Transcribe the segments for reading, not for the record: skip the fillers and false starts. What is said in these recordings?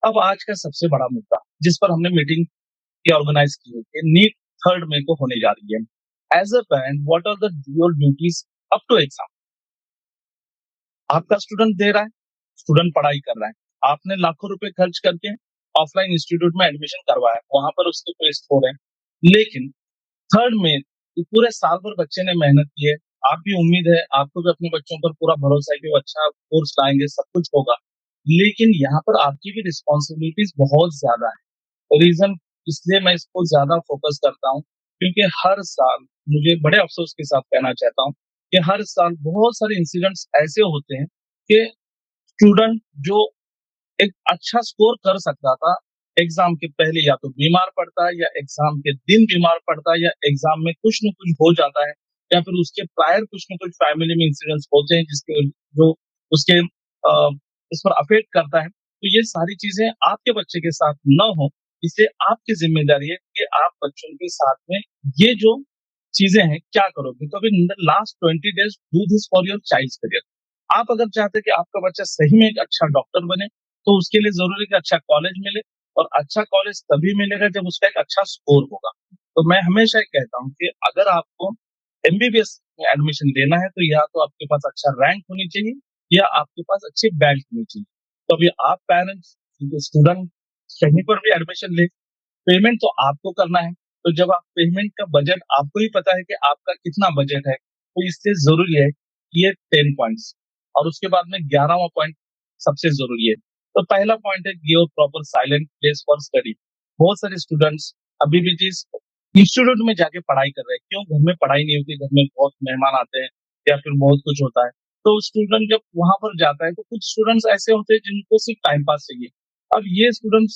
अब आज का सबसे बड़ा मुद्दा जिस पर हमने मीटिंग की ऑर्गेनाइज की है कि नीट 3 मई को होने जा रही है। As a parent what are the your duties up to exam? आपका स्टूडेंट दे रहा है, स्टूडेंट पढ़ाई कर रहा है, आपने लाखों रुपए खर्च करके ऑफलाइन इंस्टीट्यूट में एडमिशन करवाया, वहां पर उसके टेस्ट हो रहे हैं, लेकिन 3 में पूरे साल भर बच्चे ने मेहनत की है। आप भी उम्मीद है, आपको भी अपने बच्चों पर पूरा भरोसा है कि वो अच्छा कोर्स लाएंगे, सब कुछ होगा। लेकिन यहाँ पर आपकी भी रिस्पॉन्सिबिलिटीज बहुत ज्यादा है। रीजन इसलिए मैं इसको ज्यादा फोकस करता हूँ क्योंकि हर साल, मुझे बड़े अफसोस के साथ कहना चाहता हूँ कि हर साल बहुत सारे इंसिडेंट्स ऐसे होते हैं कि स्टूडेंट जो एक अच्छा स्कोर कर सकता था, एग्जाम के पहले या तो बीमार पड़ता है, या एग्जाम के दिन बीमार पड़ता है, या एग्जाम में कुछ न कुछ हो जाता है, या फिर उसके प्रायर कुछ न कुछ फैमिली में इंसिडेंट्स होते हैं जिसके जो उसके उस पर अफेक्ट करता है। तो ये सारी चीजें आपके बच्चे के साथ न हो, इसलिए आपकी जिम्मेदारी है कि आप बच्चों के साथ में ये जो चीजें हैं क्या करोगे। तो अभी last 20 days do this for your child career. आप अगर चाहते हैं कि आपका बच्चा सही में एक अच्छा डॉक्टर बने, तो उसके लिए जरूरी है कि अच्छा कॉलेज मिले, और अच्छा कॉलेज तभी मिलेगा जब उसका एक अच्छा स्कोर होगा। तो मैं हमेशा कहता हूँ कि अगर आपको एमबीबीएस में एडमिशन लेना है, तो या तो आपके पास अच्छा रैंक होनी चाहिए, या आपके पास अच्छी बैंक होनी चाहिए। तो अभी आप पेरेंट्स, स्टूडेंट कहीं पर भी एडमिशन ले, पेमेंट तो आपको करना है। तो जब आप पेमेंट का बजट, आपको ही पता है कि आपका कितना बजट है, तो इससे जरूरी है कि ये 10 पॉइंट्स, और उसके बाद में 11वां पॉइंट सबसे जरूरी है। तो पहला पॉइंट है, give proper silent place for study. बहुत सारे स्टूडेंट्स अभी भी जिस इंस्टीट्यूट में जाके पढ़ाई कर रहे हैं, क्यों घर में पढ़ाई नहीं होती, घर में बहुत मेहमान आते हैं या फिर बहुत कुछ होता है, तो स्टूडेंट जब वहां पर जाता है, तो कुछ स्टूडेंट्स ऐसे होते हैं जिनको सिर्फ टाइम पास चाहिए। अब ये स्टूडेंट्स,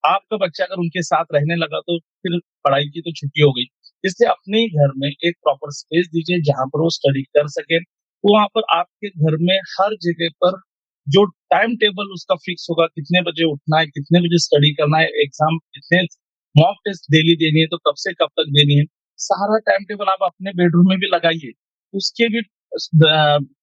आपका बच्चा अगर उनके साथ रहने लगा तो फिर पढ़ाई की तो छुट्टी हो गई। इसलिए अपने ही घर में एक प्रॉपर स्पेस दीजिए जहां पर वो स्टडी कर सके। वहां पर आपके घर में हर जगह पर जो टाइम टेबल उसका फिक्स होगा, कितने बजे उठना है, कितने बजे स्टडी करना है, एग्जाम कितने, मॉक टेस्ट डेली देनी है तो कब से कब तक देनी है, सारा टाइम टेबल आप अपने बेडरूम में भी लगाइए। उसके भी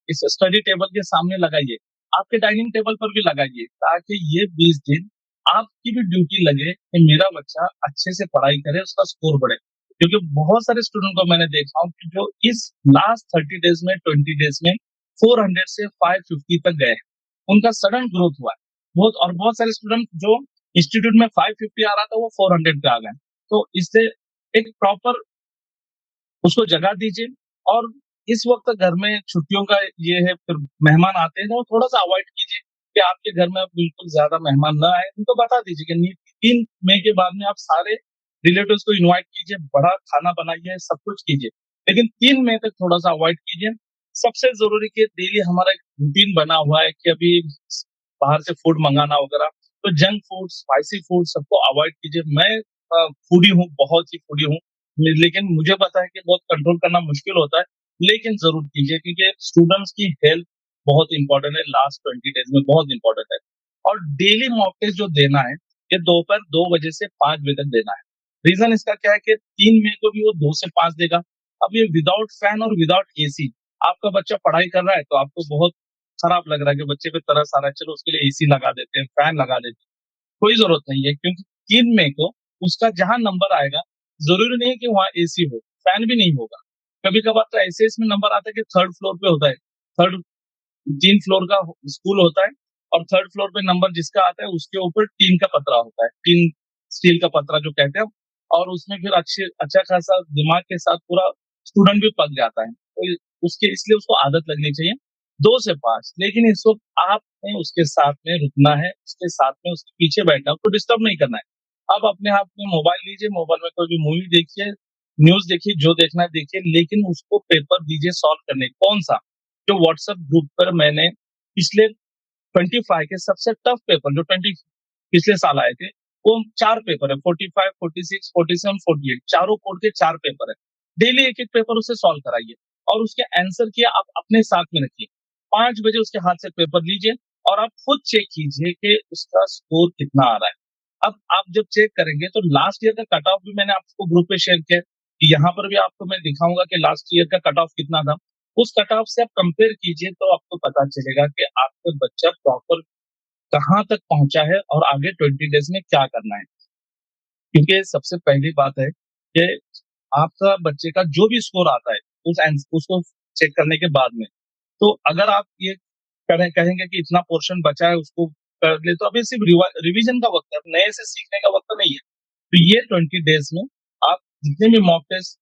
इस स्टडी टेबल के सामने लगाइए, आपके डाइनिंग टेबल पर भी लगाइए, ताकि ये 20 दिन आपकी भी ड्यूटी लगे कि मेरा बच्चा अच्छे से पढ़ाई करे, उसका स्कोर बढ़े। क्योंकि बहुत सारे स्टूडेंट को मैंने देखा हूँ कि जो इस लास्ट 30 डेज में, 20 डेज में 400 से 550 तक गए हैं, उनका सडन ग्रोथ हुआ है। और बहुत सारे स्टूडेंट जो इंस्टीट्यूट में 550 आ रहा था, वो 400 पे आ गए। तो इससे एक प्रॉपर उसको जगह दीजिए। और इस वक्त घर में छुट्टियों का ये है, फिर मेहमान आते हैं तो थोड़ा सा अवॉइड कीजिए कि आपके घर में अब बिल्कुल ज्यादा मेहमान ना आए। उनको बता दीजिए कि 3 मई के बाद में आप सारे रिलेटिव्स को इनवाइट कीजिए, बड़ा खाना बनाइए, सब कुछ कीजिए, लेकिन 3 मई तक थोड़ा सा अवॉइड कीजिए। सबसे जरूरी कि डेली हमारा एक रूटीन बना हुआ है कि अभी बाहर से फूड मंगाना वगैरह, तो जंक फूड, स्पाइसी फूड सबको अवॉइड कीजिए। मैं फूडी हूँ, बहुत ही फूडी हूँ, लेकिन मुझे पता है कि बहुत कंट्रोल करना मुश्किल होता है, लेकिन जरूर कीजिए क्योंकि स्टूडेंट्स की हेल्थ बहुत इंपॉर्टेंट है, लास्ट 20 डेज में बहुत इंपॉर्टेंट है। और डेली मॉक टेस्ट जो देना है, ये दोपहर 2 बजे से 5 बजे तक देना है। रीजन इसका क्या है कि 3 मई को भी वो 2 से 5 देगा। अब ये विदाउट फैन और विदाउट एसी, आपका बच्चा पढ़ाई कर रहा है तो आपको बहुत खराब लग रहा है कि बच्चे पे तरस आ रहा है, चलो उसके लिए एसी लगा देते हैं, फैन लगा देते हैं। कोई जरूरत नहीं है, क्योंकि 3 मई को उसका जहां नंबर आएगा, जरूरी नहीं है कि वहां एसी हो, फैन भी नहीं होगा। कभी कभार तो ऐसे इसमें नंबर आता है कि 3rd फ्लोर पे होता है, थर्ड 3 फ्लोर का स्कूल होता है, और 3rd फ्लोर पे नंबर जिसका आता है उसके ऊपर टीन का पतरा होता है, टीन स्टील का पतरा जो कहते हैं। और उसमें फिर अच्छे अच्छा खासा दिमाग के साथ पूरा स्टूडेंट भी पक जाता है, तो उसके इसलिए उसको आदत लगनी चाहिए 2 से 5। लेकिन इस वक्त आपने उसके साथ में रुकना है, उसके साथ में उसके पीछे बैठना है, उसको डिस्टर्ब नहीं करना है। आप अपने हाथ में मोबाइल लीजिए, मोबाइल में कोई भी मूवी देखिए, न्यूज देखिए, जो देखना है देखिए, लेकिन उसको पेपर दीजिए सॉल्व करने। कौन सा? जो व्हाट्सएप ग्रुप पर मैंने पिछले 25 के सबसे टफ पेपर जो 20 पिछले साल आए थे, वो 4 पेपर है, 45, 46, 47, 48, चारों कोड के 4 पेपर है। डेली एक एक पेपर उसे सॉल्व कराइए, और उसके आंसर किया आप अपने साथ में रखिए। 5 बजे उसके हाथ से पेपर लीजिए, और आप खुद चेक कीजिए कि उसका स्कोर कितना आ रहा है। अब आप जब चेक करेंगे तो लास्ट ईयर का कट ऑफ भी मैंने आपको ग्रुप पे शेयर किया, कि यहाँ पर भी आपको मैं दिखाऊंगा कि लास्ट ईयर का कट ऑफ कितना था। उस कट ऑफ से आप कंपेयर कीजिए, तो आपको पता चलेगा कि आपका बच्चा प्रॉपर कहाँ तक पहुँचा है और आगे 20 डेज़ में क्या करना है। क्योंकि सबसे पहली बात है कि आपका बच्चे का जो भी स्कोर आता है, उसको चेक करने के बाद में, तो अगर आप ये कहेंगे कि इतना पोर्शन बचा है उसको कर ले, तो अभी सिर्फ रिवीजन का वक़्त है, अब नए से सीखने का वक़्त नहीं है। तो ये 20 डेज़ में आप जितने भी मॉक टेस्ट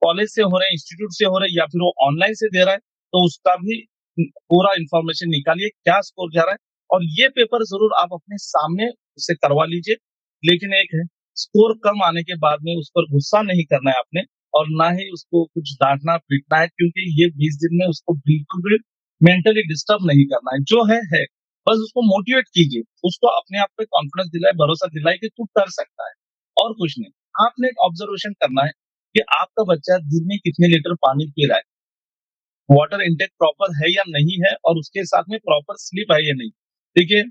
कॉलेज से हो रहे हैं, इंस्टीट्यूट से हो रहे हैं या फिर वो ऑनलाइन से दे रहा है, तो उसका भी पूरा इन्फॉर्मेशन निकालिए, क्या स्कोर जा रहा है और ये पेपर ज़रूर आप अपने सामने उसे करवा लीजिए। लेकिन एक है, स्कोर कम आने के बाद में उस पर गुस्सा नहीं करना है आपने और ना ही उसको कुछ डाँटना-पीटना है क्योंकि ये 20 दिन में उसको बिल्कुल भी मेंटली डिस्टर्ब नहीं करना है। जो है। बस उसको मोटिवेट कीजिए, उसको अपने आप पे कॉन्फिडेंस दिलाएँ, भरोसा दिलाएँ कि तू कर सकता है और कुछ नहीं। आपने एक ऑब्जर्वेशन करना है कि आपका बच्चा दिन में कितने लीटर पानी पी रहा है, वाटर इंटेक प्रॉपर है या नहीं है और उसके साथ में प्रॉपर स्लीप है या नहीं। देखिए,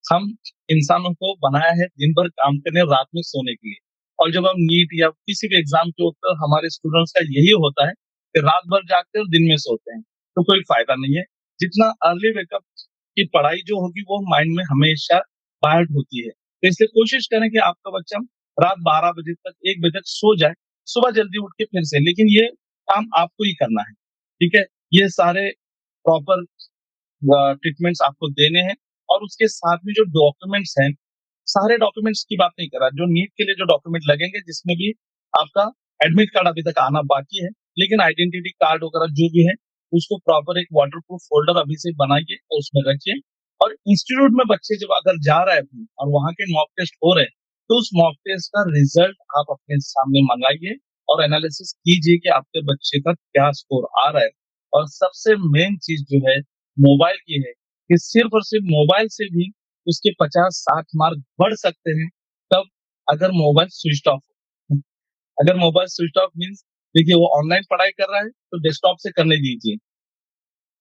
हम इंसानों को बनाया है दिन भर काम करने, रात में सोने के लिए और जब हम नीट या किसी भी एग्जाम के ऊपर हमारे स्टूडेंट्स का यही होता है कि रात भर जागते हैं और दिन में सोते हैं, तो कोई फायदा नहीं है। जितना अर्ली वेकअप की पढ़ाई जो होगी वो माइंड में हमेशा बाहर होती है, तो इसलिए कोशिश करें कि आपका बच्चा रात 12 बजे तक 1 बजे तक सो जाए, सुबह जल्दी उठ के फिर से, लेकिन ये काम आपको ही करना है। ठीक है, ये सारे प्रॉपर ट्रीटमेंट्स आपको देने हैं और उसके साथ में जो डॉक्यूमेंट्स हैं, सारे डॉक्यूमेंट्स की बात नहीं कर रहा, जो नीट के लिए जो डॉक्यूमेंट लगेंगे जिसमें भी आपका एडमिट कार्ड अभी तक आना बाकी है, लेकिन आइडेंटिटी कार्ड वगैरह जो भी है, उसको प्रॉपर एक वाटरप्रूफ फ़ोल्डर अभी से बनाइए और उसमें रखिए और इंस्टीट्यूट में बच्चे जब अगर जा रहा है अभी और वहाँ के मॉक टेस्ट हो रहे हैं, तो उस मॉक टेस्ट का रिजल्ट आप अपने सामने मँगाइए और एनालिसिस कीजिए कि आपके बच्चे का क्या स्कोर आ रहा है। और सबसे मेन चीज़ जो है मोबाइल की है कि सिर्फ और सिर्फ मोबाइल से भी उसके 50-60 मार्क बढ़ सकते हैं, तब अगर मोबाइल स्विच ऑफ हो। अगर मोबाइल स्विच ऑफ मीन्स देखिए वो ऑनलाइन पढ़ाई कर रहा है, तो डेस्कटॉप से करने दीजिए,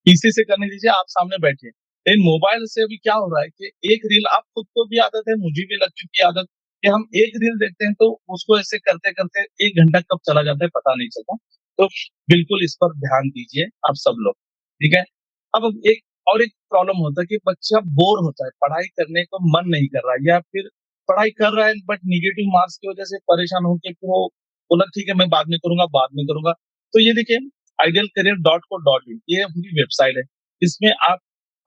पीसी से करने दीजिए, आप सामने बैठे। लेकिन मोबाइल से अभी क्या हो रहा है कि एक रील आप खुद को भी आदत है, मुझे भी लग चुकी है आदत कि हम एक रील देखते हैं तो उसको ऐसे करते-करते 1 घंटा कब चला जाता है पता नहीं चलता। तो बिल्कुल इस पर ध्यान दीजिए आप सब लोग, ठीक है? अब एक प्रॉब्लम होता है कि बच्चा बोर होता है, पढ़ाई करने को मन नहीं कर रहा है या फिर पढ़ाई कर रहा है बट नेगेटिव मार्क्स की वजह से परेशान होके फिर वो बोला ठीक है मैं बाद में करूँगा। तो ये देखिए idealcareer.co.in ये पूरी वेबसाइट है। इसमें आप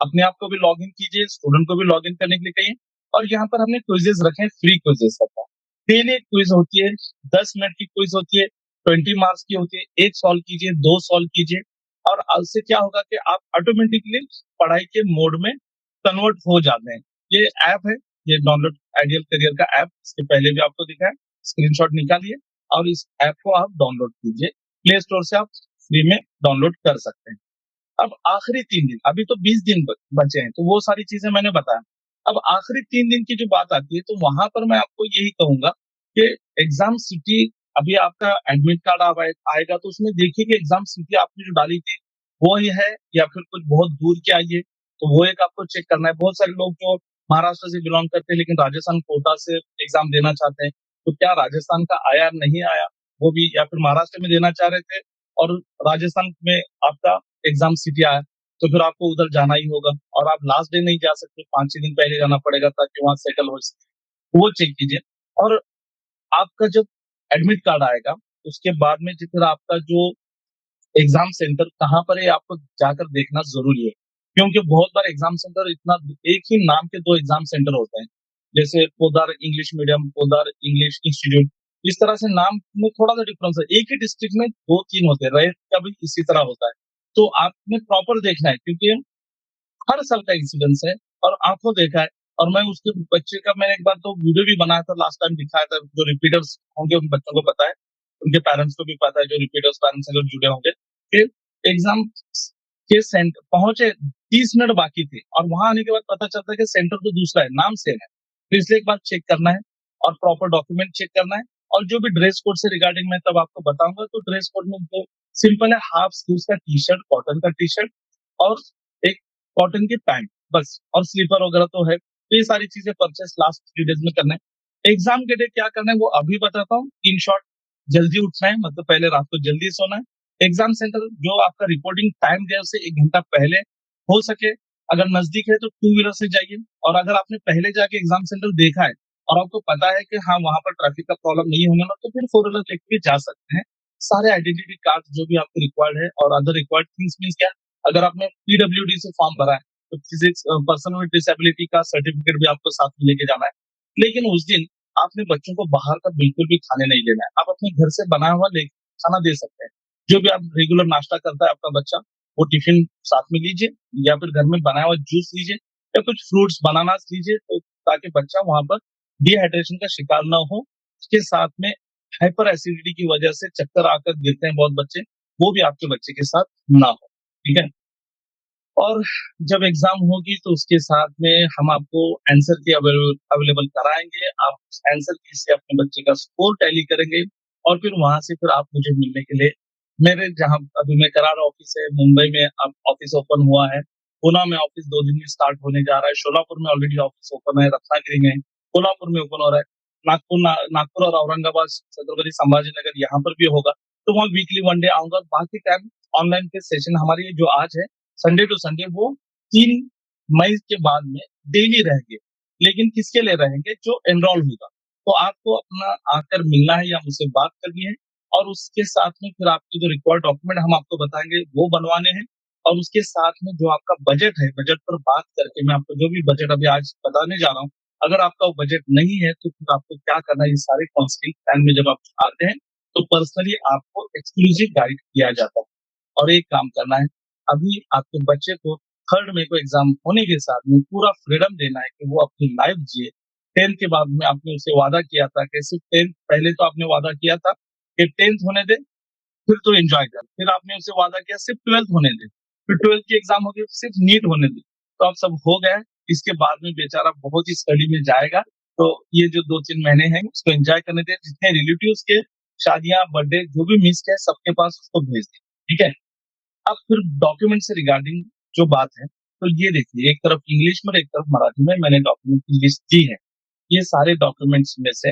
अपने आप को भी लॉगिन कीजिए, स्टूडेंट को भी लॉगिन करने के लिए कहिए और यहाँ पर हमने क्विज़ेज़ रखे हैं, फ्री क्विज़ेज़ रखा है। डेली एक क्विज़ होती है, 10 मिनट की क्विज़ होती है, 20 मार्क्स की होती है, 1 सॉल्व कीजिए, 2 सॉल्व कीजिए और उससे क्या होगा कि आप ऑटोमेटिकली पढ़ाई के मोड में कन्वर्ट हो जाते हैं। ये ऐप है, ये डाउनलोड आइडियल करियर का ऐप, इसके पहले भी आपको दिखा है, स्क्रीनशॉट निकालिए और इस ऐप को आप डाउनलोड कीजिए। प्ले स्टोर से आप फ्री में डाउनलोड कर सकते हैं। अब आखिरी 3 दिन, अभी तो 20 दिन बचे हैं, तो वो सारी चीज़ें मैंने बताया। अब आखिरी 3 दिन की जो बात आती है, तो वहाँ पर मैं आपको यही कहूँगा कि एग्ज़ाम सिटी अभी आपका एडमिट कार्ड अब आएगा, तो उसमें देखिए कि एग्ज़ाम सिटी आपने जो डाली थी, वो ही है या फिर कुछ बहुत दूर की आई है, तो वो एक आपको चेक करना है। बहुत सारे लोग जो महाराष्ट्र से बिलॉन्ग करते हैं, लेकिन राजस्थान कोटा से एग्ज़ाम देना चाहते हैं, तो क्या राजस्थान का आया, नहीं आया, वो भी या फिर महाराष्ट्र में देना चाह रहे थे और राजस्थान में आपका एग्जाम सिटी आया, तो फिर आपको उधर जाना ही होगा और आप लास्ट डे नहीं जा सकते, 5-6 दिन पहले जाना पड़ेगा ताकि वहाँ सेटल हो सके। वो चेक कीजिए और आपका जब एडमिट कार्ड आएगा, उसके बाद में जो फिर आपका जो एग्जाम सेंटर कहाँ पर है आपको जाकर देखना ज़रूरी है। क्योंकि बहुत बार एग्जाम सेंटर इतना एक ही नाम के 2 एग्जाम सेंटर होते हैं। जैसे Poddar English medium, Poddar English institute, इस तरह से नाम में थोड़ा-सा डिफरेंस है। एक ही डिस्ट्रिक्ट में 2-3 होते हैं, रैत का भी इसी तरह होता है। तो आपने प्रॉपर देखना है क्योंकि हर साल का इंसिडेंस है और आँखों देखा है और मैं उसके बच्चे का मैंने एक बार तो वीडियो भी बनाया था, लास्ट टाइम दिखाया था, जो रिपीटर्स होंगे उन बच्चों को पता है, उनके पेरेंट्स को भी पता है, जो रिपीटर्स पेरेंट्स हैं जो जुड़े होंगे, कि एग्ज़ाम के सेंटर पहुँचे 30 मिनट बाकी थे और वहाँ आने के बाद पता चलता है कि सेंटर तो दूसरा है, नाम सेम है। तो इसलिए एक बार चेक करना है और प्रॉपर डॉक्यूमेंट चेक करना है और जो भी ड्रेस कोड से रिगार्डिंग मैं तब आपको बताऊँगा, तो ड्रेस कोड में तो सिंपल है, हाफ स्लीव्स का टी-शर्ट, कॉटन का टी-शर्ट और एक कॉटन की पैंट बस और स्लीपर वगैरह तो है। तो ये सारी चीज़ें परचेज़ लास्ट 3 डेज़ में करना है। एग्ज़ाम के डे क्या करना है वो अभी बताता हूँ। इन शॉर्ट जल्दी उठना है, मतलब पहले रात को जल्दी सोना है। एग्ज़ाम सेंटर जो आपका रिपोर्टिंग टाइम दिया है उससे 1 घंटा पहले हो सके अगर नजदीक है तो टू व्हीलर से जाइए, और अगर आपने पहले जाके एग्जाम सेंटर देखा है और आपको पता है कि हाँ वहां पर ट्रैफिक का प्रॉब्लम नहीं होने वाला, तो फिर फोर व्हीलर लेके भी जा सकते हैं। सारे आइडेंटिटी कार्ड जो भी आपको रिक्वायर्ड है और अदर रिक्वायर्ड थिंग्स मीन्स क्या, अगर आपने पीडब्ल्यूडी से फॉर्म भरा है तो फिजिक्स पर्सन विद डिसेबिलिटी का सर्टिफिकेट भी आपको साथ में लेके जाना है। लेकिन उस दिन आपने बच्चों को बाहर का बिल्कुल भी खाने नहीं देना है, आप अपने घर से बना हुआ ले खाना दे सकते हैं। जो भी आप रेगुलर नाश्ता करता है आपका बच्चा, वो टिफिन साथ में लीजिए, या फिर घर में बनाया हुआ जूस लीजिए, या कुछ फ्रूट्स बनानास लीजिए, तो ताकि बच्चा वहां पर डिहाइड्रेशन का शिकार ना हो। उसके साथ में हाइपर एसिडिटी की वजह से चक्कर आकर गिरते हैं बहुत बच्चे, वो भी आपके बच्चे के साथ ना हो। ठीक है। और जब एग्जाम होगी तो उसके साथ में हम आपको आंसर की अवेलेबल कराएंगे। आप आंसर की से अपने बच्चे का स्कोर टैली करेंगे, और फिर वहां से फिर आप मुझे मिलने के लिए मेरे जहां अभी मैं करा रहा ऑफिस है, मुंबई में अब ऑफिस ओपन हुआ है, पुणे में ऑफिस 2 दिन में स्टार्ट होने जा रहा है, शोलापुर में ऑलरेडी ऑफिस ओपन है, रत्नागिरी में, कोल्हापुर में ओपन हो रहा है, नागपुर और औरंगाबाद, छत्रपति संभाजी नगर यहाँ पर भी होगा। तो वहाँ वीकली वन डे आऊंगा, बाकी टाइम ऑनलाइन के सेशन हमारी जो आज है संडे टू संडे, वो 3 मई के बाद में डेली रहेंगे। लेकिन किसके लिए रहेंगे? जो एनरोल होगा। तो आपको अपना आकर मिलना है या मुझसे बात करनी है, और उसके साथ में फिर आपके जो रिक्वायर्ड डॉक्यूमेंट हम आपको बताएंगे वो बनवाने हैं। और उसके साथ में जो आपका बजट है, बजट पर बात करके मैं आपको जो भी बजट अभी आज बताने जा रहा हूँ, अगर आपका वो बजट नहीं है तो फिर आपको क्या करना है, ये सारे काउंसलिंग प्लान में जब आप आते हैं तो पर्सनली आपको एक्सक्लूसिव गाइड किया जाता है। और एक काम करना है, अभी आपके बच्चे को 3 मई को एग्जाम होने के साथ में पूरा फ्रीडम देना है कि वो अपनी लाइफ जिए। 10th के बाद में आपने उसे वादा किया था कि सिर्फ 10th, पहले तो आपने वादा किया था कि 10th होने दे फिर तो एंजॉय कर, फिर आपने उसे वादा किया सिर्फ 12th होने दे, फिर 12th की एग्जाम होगी सिर्फ नीट होने दे। तो अब सब हो गया है, इसके बाद में बेचारा बहुत ही स्टडी में जाएगा। तो ये जो 2-3 महीने हैं उसको एंजॉय करने दे, जितने रिलेटिव्स के शादियां बर्थडे जो भी मिस है सबके पास उसको भेज दे। ठीक है। अब फिर डॉक्यूमेंट से रिगार्डिंग जो बात है, तो ये देखिए, एक तरफ इंग्लिश में और एक तरफ मराठी में मैंने डॉक्यूमेंट की लिस्ट दी है। ये सारे डॉक्यूमेंट्स में से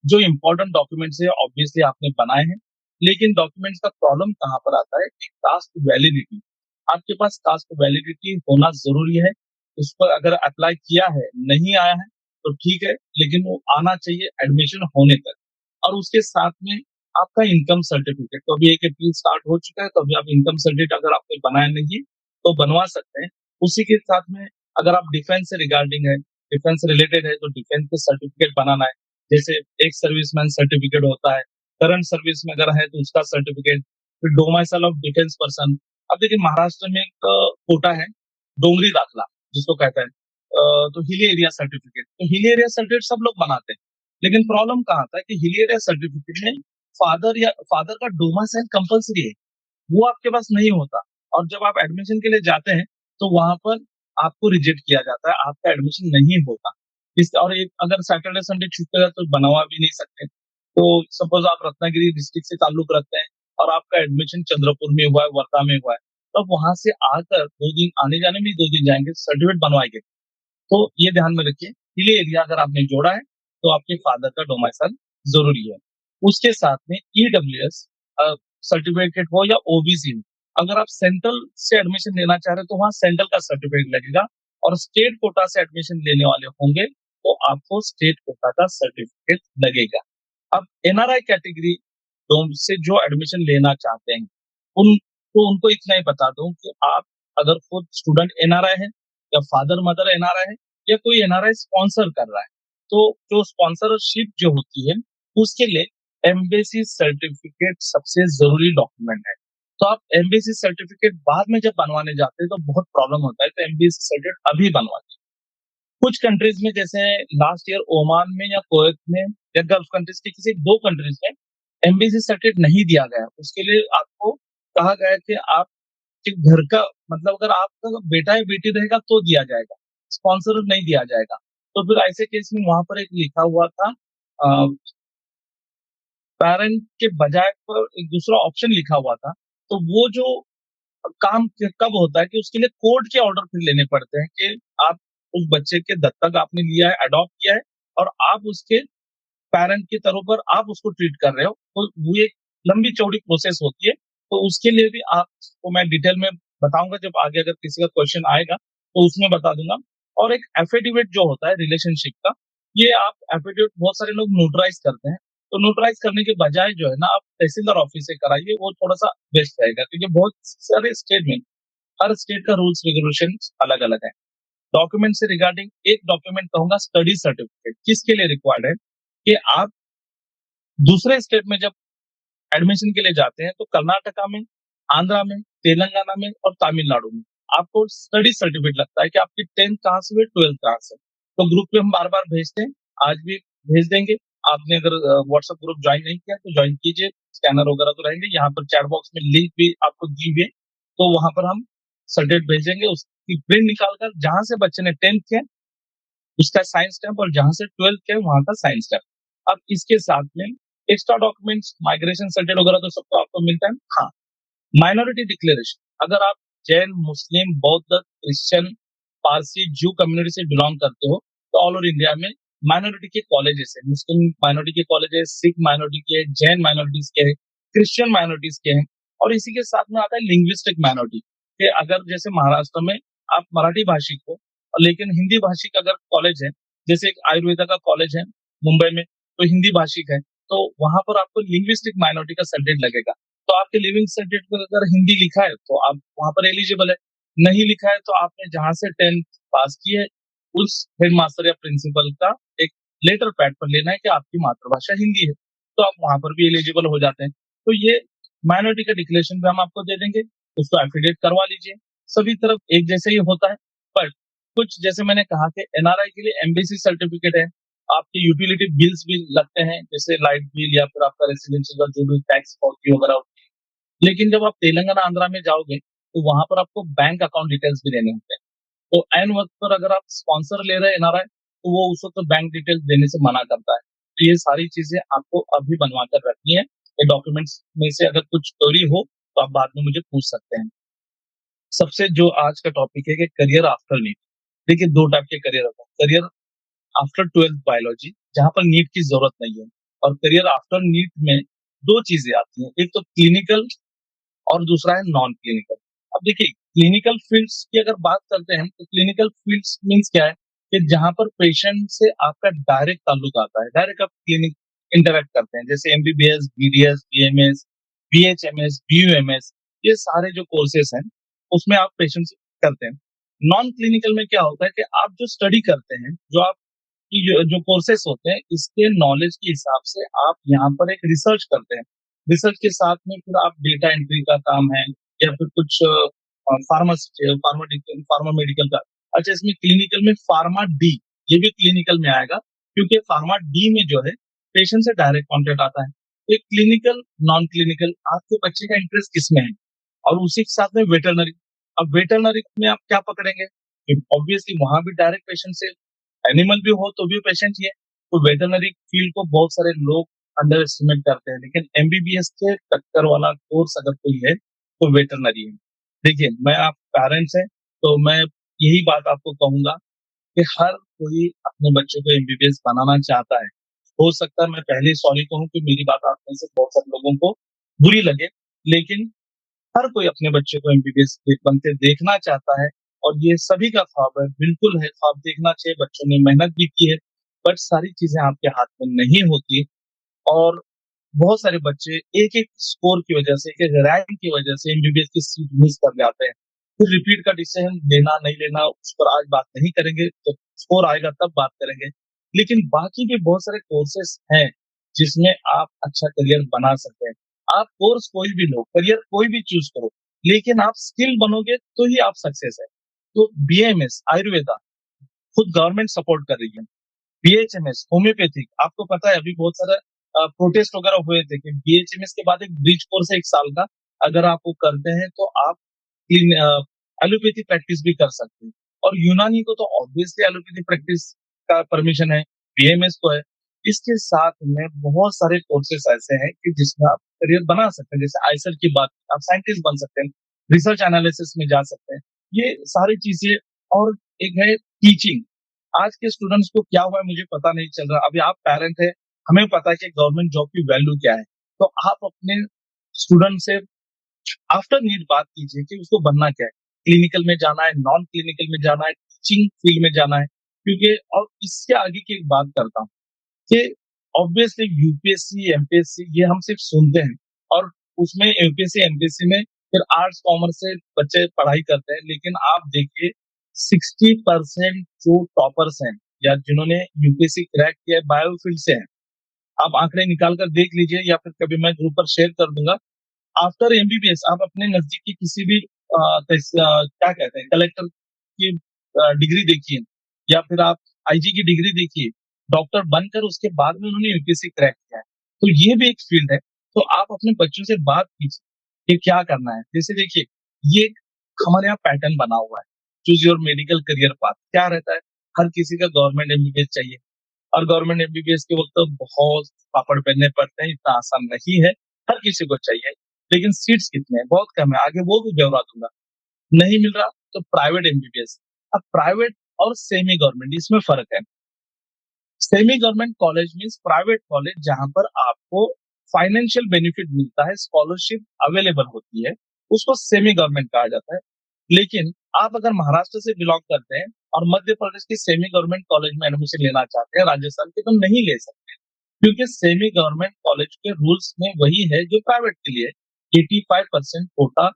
जो इम्पोर्टेंट डॉक्यूमेंट्स है ऑब्वियसली आपने बनाए हैं, लेकिन डॉक्यूमेंट्स का प्रॉब्लम कहाँ पर आता है कि कास्ट वैलिडिटी। आपके पास कास्ट वैलिडिटी होना जरूरी है। उस पर अगर अप्लाई किया है, नहीं आया है तो ठीक है, लेकिन वो आना चाहिए एडमिशन होने तक। और उसके साथ में आपका इनकम सर्टिफिकेट, तो अभी एक अप्रैल स्टार्ट हो चुका है, तो अभी आप इनकम सर्टिफिकेट अगर आपने बनाया नहीं है तो बनवा सकते हैं। उसी के साथ में अगर आप डिफेंस से रिगार्डिंग है, डिफेंस से रिलेटेड है, तो डिफेंस के सर्टिफिकेट बनाना है। जैसे एक सर्विसमैन सर्टिफिकेट होता है, करंट सर्विस में अगर है तो उसका सर्टिफिकेट, फिर डोमाइसल ऑफ डिफेंस पर्सन। अब देखिए महाराष्ट्र में एक कोटा है, डोंगरी दाखला जिसको कहते हैं, तो हिली एरिया सर्टिफिकेट, तो हिली एरिया सर्टिफिकेट सब लोग बनाते हैं। लेकिन प्रॉब्लम कहाँ आता है कि हिली एरिया सर्टिफिकेट में फादर का डोमासाइल कंपलसरी है, वो आपके पास नहीं होता। और जब आप एडमिशन के लिए जाते हैं तो वहां पर आपको रिजेक्ट किया जाता है, आपका एडमिशन नहीं होता। इस और एक अगर सैटरडे संडे छुट्टी है तो बनवा भी नहीं सकते। तो सपोज आप रत्नागिरी डिस्ट्रिक्ट से ताल्लुक रखते हैं और आपका एडमिशन चंद्रपुर में हुआ है, वर्धा में हुआ है, तो आप वहां से आकर 2 दिन आने जाने में ही 2 दिन जाएंगे, सर्टिफिकेट बनवाएंगे। तो ये ध्यान में रखिए, हिली एरिया अगर आपने जोड़ा है तो आपके फादर का डोमाइसाइल जरूरी है। उसके साथ में ईडब्ल्यूएस सर्टिफिकेट हो या ओबीसी हो, अगर आप सेंट्रल से एडमिशन लेना चाह रहे हैं तो वहां सेंट्रल का सर्टिफिकेट लगेगा, और स्टेट कोटा से एडमिशन लेने वाले होंगे तो आपको स्टेट कोटा का सर्टिफिकेट लगेगा। अब एनआरआई कैटेगरी से जो एडमिशन लेना चाहते हैं उनको इतना ही बता दूं कि आप अगर खुद स्टूडेंट एनआरआई है, या फादर मदर एनआरआई है, या कोई एनआरआई स्पॉन्सर कर रहा है, तो जो स्पॉन्सरशिप जो होती है उसके लिए एम्बेसी सर्टिफिकेट सबसे जरूरी डॉक्यूमेंट है। तो आप एम्बेसी सर्टिफिकेट बाद में जब बनवाने जाते हैं तो बहुत प्रॉब्लम होता है, तो एम्बेसी सर्टिफिकेट अभी बनवाते। कुछ कंट्रीज में जैसे लास्ट ईयर ओमान में या कुवैत में या गल्फ कंट्रीज के किसी 2 कंट्रीज में एम्बेसी सर्टिफिकेट नहीं दिया गया, उसके लिए आपको कहा गया कि आप कि घर का मतलब अगर आपका बेटा या बेटी रहेगा तो दिया जाएगा, स्पॉन्सर नहीं दिया जाएगा। तो फिर ऐसे केस में वहां पर एक लिखा हुआ था, पेरेंट के बजाय पर एक दूसरा ऑप्शन लिखा हुआ था। तो वो जो काम कब होता है कि उसके लिए कोर्ट के ऑर्डर फिर लेने पड़ते हैं कि आप उस बच्चे के दत्तक आपने लिया है, अडॉप्ट किया है, और आप उसके पेरेंट के तौर पर आप उसको ट्रीट कर रहे हो, तो वो एक लंबी चौड़ी प्रोसेस होती है। तो उसके लिए भी आपको मैं डिटेल में बताऊंगा जब आगे अगर किसी का क्वेश्चन आएगा। तो उसमें बता दूंगा। और एक एफिडेविट जो होता है रिलेशनशिप का, ये आप एफिडेविट बहुत सारे लोग नोटराइज करते हैं, तो नोटराइज करने के बजाय जो है ना आप तहसीलदार ऑफिस से कराइए, वो थोड़ा सा बेस्ट रहेगा, क्योंकि बहुत सारे स्टेट में हर स्टेट का रूल्स रेगुलेशन अलग अलग है। डॉक्यूमेंट से रिगार्डिंग एक डॉक्यूमेंट कहूंगा, स्टडी सर्टिफिकेट किसके लिए रिक्वायर्ड है कि आप दूसरे स्टेट में जब एडमिशन के लिए जाते हैं तो कर्नाटका में, आंध्रा में, तेलंगाना में और तमिलनाडु में आपको स्टडी सर्टिफिकेट लगता है कि आपकी 10th कहाँ से हुई, 12th कहाँ से। तो ग्रुप पे हम बार बार भेजते हैं, आज भी भेज देंगे। आपने अगर व्हाट्सएप ग्रुप ज्वाइन नहीं किया तो ज्वाइन कीजिए, स्कैनर वगैरह तो रहेंगे, यहाँ पर चैट बॉक्स में लिंक भी आपको दी हुई है, तो वहां पर हम सर्टिफिकेट भेजेंगे, उसकी प्रिंट निकालकर जहां से बच्चे ने 10th किया उसका साइन स्टैम्प, और जहां से 12th किया वहां का साइन स्टैम्प। अब इसके साथ में एक्स्ट्रा डॉक्यूमेंट्स, माइग्रेशन सर्टिफिकेट वगैरह तो सबको आपको मिलता है। हाँ, माइनॉरिटी डिक्लेरेशन, अगर आप जैन, मुस्लिम, बौद्ध, क्रिश्चियन, पारसी, जू कम्युनिटी से बिलोंग करते हो, तो ऑल ओवर इंडिया में माइनॉरिटी के कॉलेजेस है, मुस्लिम माइनॉरिटी के कॉलेजेस, सिख माइनॉरिटी के, जैन माइनॉरिटीज के हैं, क्रिश्चियन माइनॉरिटीज के हैं, और इसी के साथ में आता है लिंग्विस्टिक माइनॉरिटी के, अगर जैसे महाराष्ट्र में आप मराठी भाषिक हो लेकिन हिंदी भाषिक अगर कॉलेज है, जैसे एक आयुर्वेदा का कॉलेज है मुंबई में, तो हिंदी भाषिक है, तो वहां पर आपको लिंग्विस्टिक माइनॉरिटी का सर्टिफिकेट लगेगा। तो आपके लिविंग सर्टिफिकेट पर अगर हिंदी लिखा है तो आप वहां पर एलिजिबल है, नहीं लिखा है तो आपने जहां से 10th पास की है उस हेडमास्टर या प्रिंसिपल का एक लेटर पैड पर लेना है कि आपकी मातृभाषा हिंदी है, तो आप वहां पर भी एलिजिबल हो जाते हैं। तो ये माइनॉरिटी का डिक्लेरेशन भी हम आपको दे देंगे, उसको एफिडेविट करवा लीजिए। सभी तरफ एक जैसे ही होता है, पर कुछ जैसे मैंने कहा कि एनआरआई के लिए एमबीसी सर्टिफिकेट है, आपके यूटिलिटी बिल्स भी लगते हैं, जैसे लाइट बिल या फिर आपका रेसिडेंशियल का जो भी टैक्स वगैरह। लेकिन जब आप तेलंगाना, आंध्रा में जाओगे तो वहां पर आपको बैंक अकाउंट डिटेल्स भी देने होते हैं। तो एन वक्त पर अगर आप स्पॉन्सर ले रहे हैं एनआरआई, तो वो उस वक्त बैंक डिटेल्स देने से मना करता है। तो ये सारी चीजें आपको अभी बनवा कर रखनी है। ये डॉक्यूमेंट्स में से अगर कुछ क्वेरी हो तो आप बाद में मुझे पूछ सकते हैं। सबसे जो आज का टॉपिक है कि करियर आफ्टर नीट। देखिए, दो टाइप के करियर होता है, करियर आफ्टर 12th बायोलॉजी, जहां पर नीट की जरूरत नहीं है, और करियर आफ्टर नीट में दो चीजें आती हैं, एक तो क्लिनिकल और दूसरा है नॉन क्लिनिकल। अब देखिए, क्लिनिकल फील्ड्स की अगर बात करते हैं तो क्लिनिकल फील्ड्स मींस क्या है कि जहां पर पेशेंट से आपका डायरेक्ट ताल्लुक आता है, डायरेक्ट आप क्लिनिक इंटरेक्ट करते हैं, जैसे MBBS, BDS, BMS, BHMS, BUMS, ये सारे जो कोर्सेस हैं उसमें आप पेशेंट से करते हैं। नॉन क्लिनिकल में क्या होता है कि आप जो स्टडी करते हैं, जो आप की जो कोर्सेस होते हैं, इसके नॉलेज के हिसाब से आप यहाँ पर एक रिसर्च करते हैं। रिसर्च के साथ में फिर आप डेटा एंट्री का काम है, या फिर कुछ फार्मा मेडिकल का। अच्छा, इसमें क्लिनिकल में फार्मा डी, ये भी क्लिनिकल में आएगा, क्योंकि फार्मा डी में जो है पेशेंट से डायरेक्ट कॉन्टेक्ट आता है। तो क्लिनिकल, नॉन क्लिनिकल, आपके बच्चे का इंटरेस्ट किसमें है, और उसी के साथ में वेटरनरी। अब वेटरनरी में आप क्या पकड़ेंगे, ऑब्वियसली वहां भी डायरेक्ट पेशेंट से, एनिमल भी हो तो भी पेशेंट ही है। तो वेटरनरी फील्ड को बहुत सारे लोग अंडर एस्टिमेट करते हैं, लेकिन एमबीबीएस के टक्कर वाला कोर्स अगर कोई है तो वेटरनरी है। देखिए, मैं आप पेरेंट्स हैं तो मैं यही बात आपको कहूंगा कि हर कोई अपने बच्चे को एमबीबीएस बनाना चाहता है। हो सकता है मैं पहले सॉरी कहूँ कि मेरी बात आप में से बहुत सारे लोगों को बुरी लगे, लेकिन हर कोई अपने बच्चे को एमबीबीएस बनते देखना चाहता है, और ये सभी का ख्वाब है, बिल्कुल है, ख्वाब देखना चाहिए, बच्चों ने मेहनत भी की है, बट सारी चीजें आपके हाथ में नहीं होती। और बहुत सारे बच्चे एक एक स्कोर की वजह से, एक एक रैंक की वजह से एमबीबीएस की सीट मिस कर जाते हैं। फिर रिपीट का डिसीजन लेना नहीं लेना उस पर आज बात नहीं करेंगे, तो स्कोर आएगा तब बात करेंगे। लेकिन बाकी भी बहुत सारे कोर्सेस हैं जिसमें आप अच्छा करियर बना सकते हैं। आप कोर्स कोई भी लो, करियर कोई भी चूज करो, लेकिन आप स्किल बनोगे तो ही आप सक्सेस है। तो बीएमएस आयुर्वेदा खुद गवर्नमेंट सपोर्ट कर रही है, बीएचएमएस होम्योपैथिक, आपको पता है अभी बहुत सारा प्रोटेस्ट वगैरह हुए थे कि बीएचएमएस के बाद एक ब्रिज कोर्स है 1 साल का, अगर आप वो करते हैं तो आप एलोपैथी प्रैक्टिस भी कर सकते हैं। और यूनानी को तो ऑब्वियसली एलोपैथी प्रैक्टिस का परमिशन है, बीएमएस को है। इसके साथ में बहुत सारे कोर्सेस ऐसे हैं कि जिसमें आप करियर बना सकते हैं, जैसे आईसर की बात, आप साइंटिस्ट बन सकते हैं, रिसर्च एनालिसिस में जा सकते हैं, ये सारी चीजें। और एक है टीचिंग। आज के स्टूडेंट्स को क्या हुआ है मुझे पता नहीं चल रहा। अभी आप पेरेंट है, हमें पता है कि गवर्नमेंट जॉब की वैल्यू क्या है, तो आप अपने स्टूडेंट से आफ्टर नीट बात कीजिए कि उसको बनना क्या है। क्लिनिकल में जाना है, नॉन क्लिनिकल में जाना है, टीचिंग फील्ड में जाना है, क्योंकि और इससे आगे की एक बात करता हूँ कि ऑब्वियसली यूपीएससी, एमपीएससी ये हम सिर्फ सुनते हैं और उसमें यूपीएससी, एमपीएससी में फिर आर्ट्स, कॉमर्स से बच्चे पढ़ाई करते हैं, लेकिन आप देखिए 60% जो टॉपर्स हैं या जिन्होंने यूपीएससी क्रैक किया है बायो फील्ड से हैं। आप आंकड़े निकाल कर देख लीजिए या फिर कभी मैं ग्रुप पर शेयर कर दूंगा। आफ्टर एमबीबीएस आप अपने नजदीक की किसी भी क्या कहते हैं कलेक्टर की डिग्री देखिए या फिर आप आईजी की डिग्री देखिए, डॉक्टर बनकर उसके बाद में उन्होंने यूपीएससी क्रैक किया है। तो ये भी एक फील्ड है। तो आप अपने बच्चों से बात कीजिए कि क्या करना है। जैसे देखिए, ये एक हमारे यहाँ पैटर्न बना हुआ है, choose your medical career path. क्या रहता है, हर किसी का गवर्नमेंट एमबीबीएस चाहिए और गवर्नमेंट एमबीबीएस के वक्त तो बहुत पापड़ बेलने पड़ते हैं, इतना आसान नहीं है। हर किसी को चाहिए, लेकिन सीट्स कितने हैं, बहुत कम है। आगे वो भी ब्यौरा दूंगा। नहीं मिल रहा तो प्राइवेट एमबीबीएस। अब प्राइवेट और सेमी गवर्नमेंट इसमें फर्क है। Semi government college means private college जहां पर आपको फाइनेंशियल बेनिफिट मिलता है, स्कॉलरशिप अवेलेबल होती है, उसको सेमी गवर्नमेंट कहा जाता है। लेकिन आप अगर महाराष्ट्र से बिलोंग करते हैं और मध्य प्रदेश की सेमी गवर्नमेंट कॉलेज में एडमिशन लेना चाहते हैं राजस्थान के, तो नहीं ले सकते, क्योंकि सेमी गवर्नमेंट कॉलेज के रूल्स में वही है जो प्राइवेट के लिए। 85% कोटा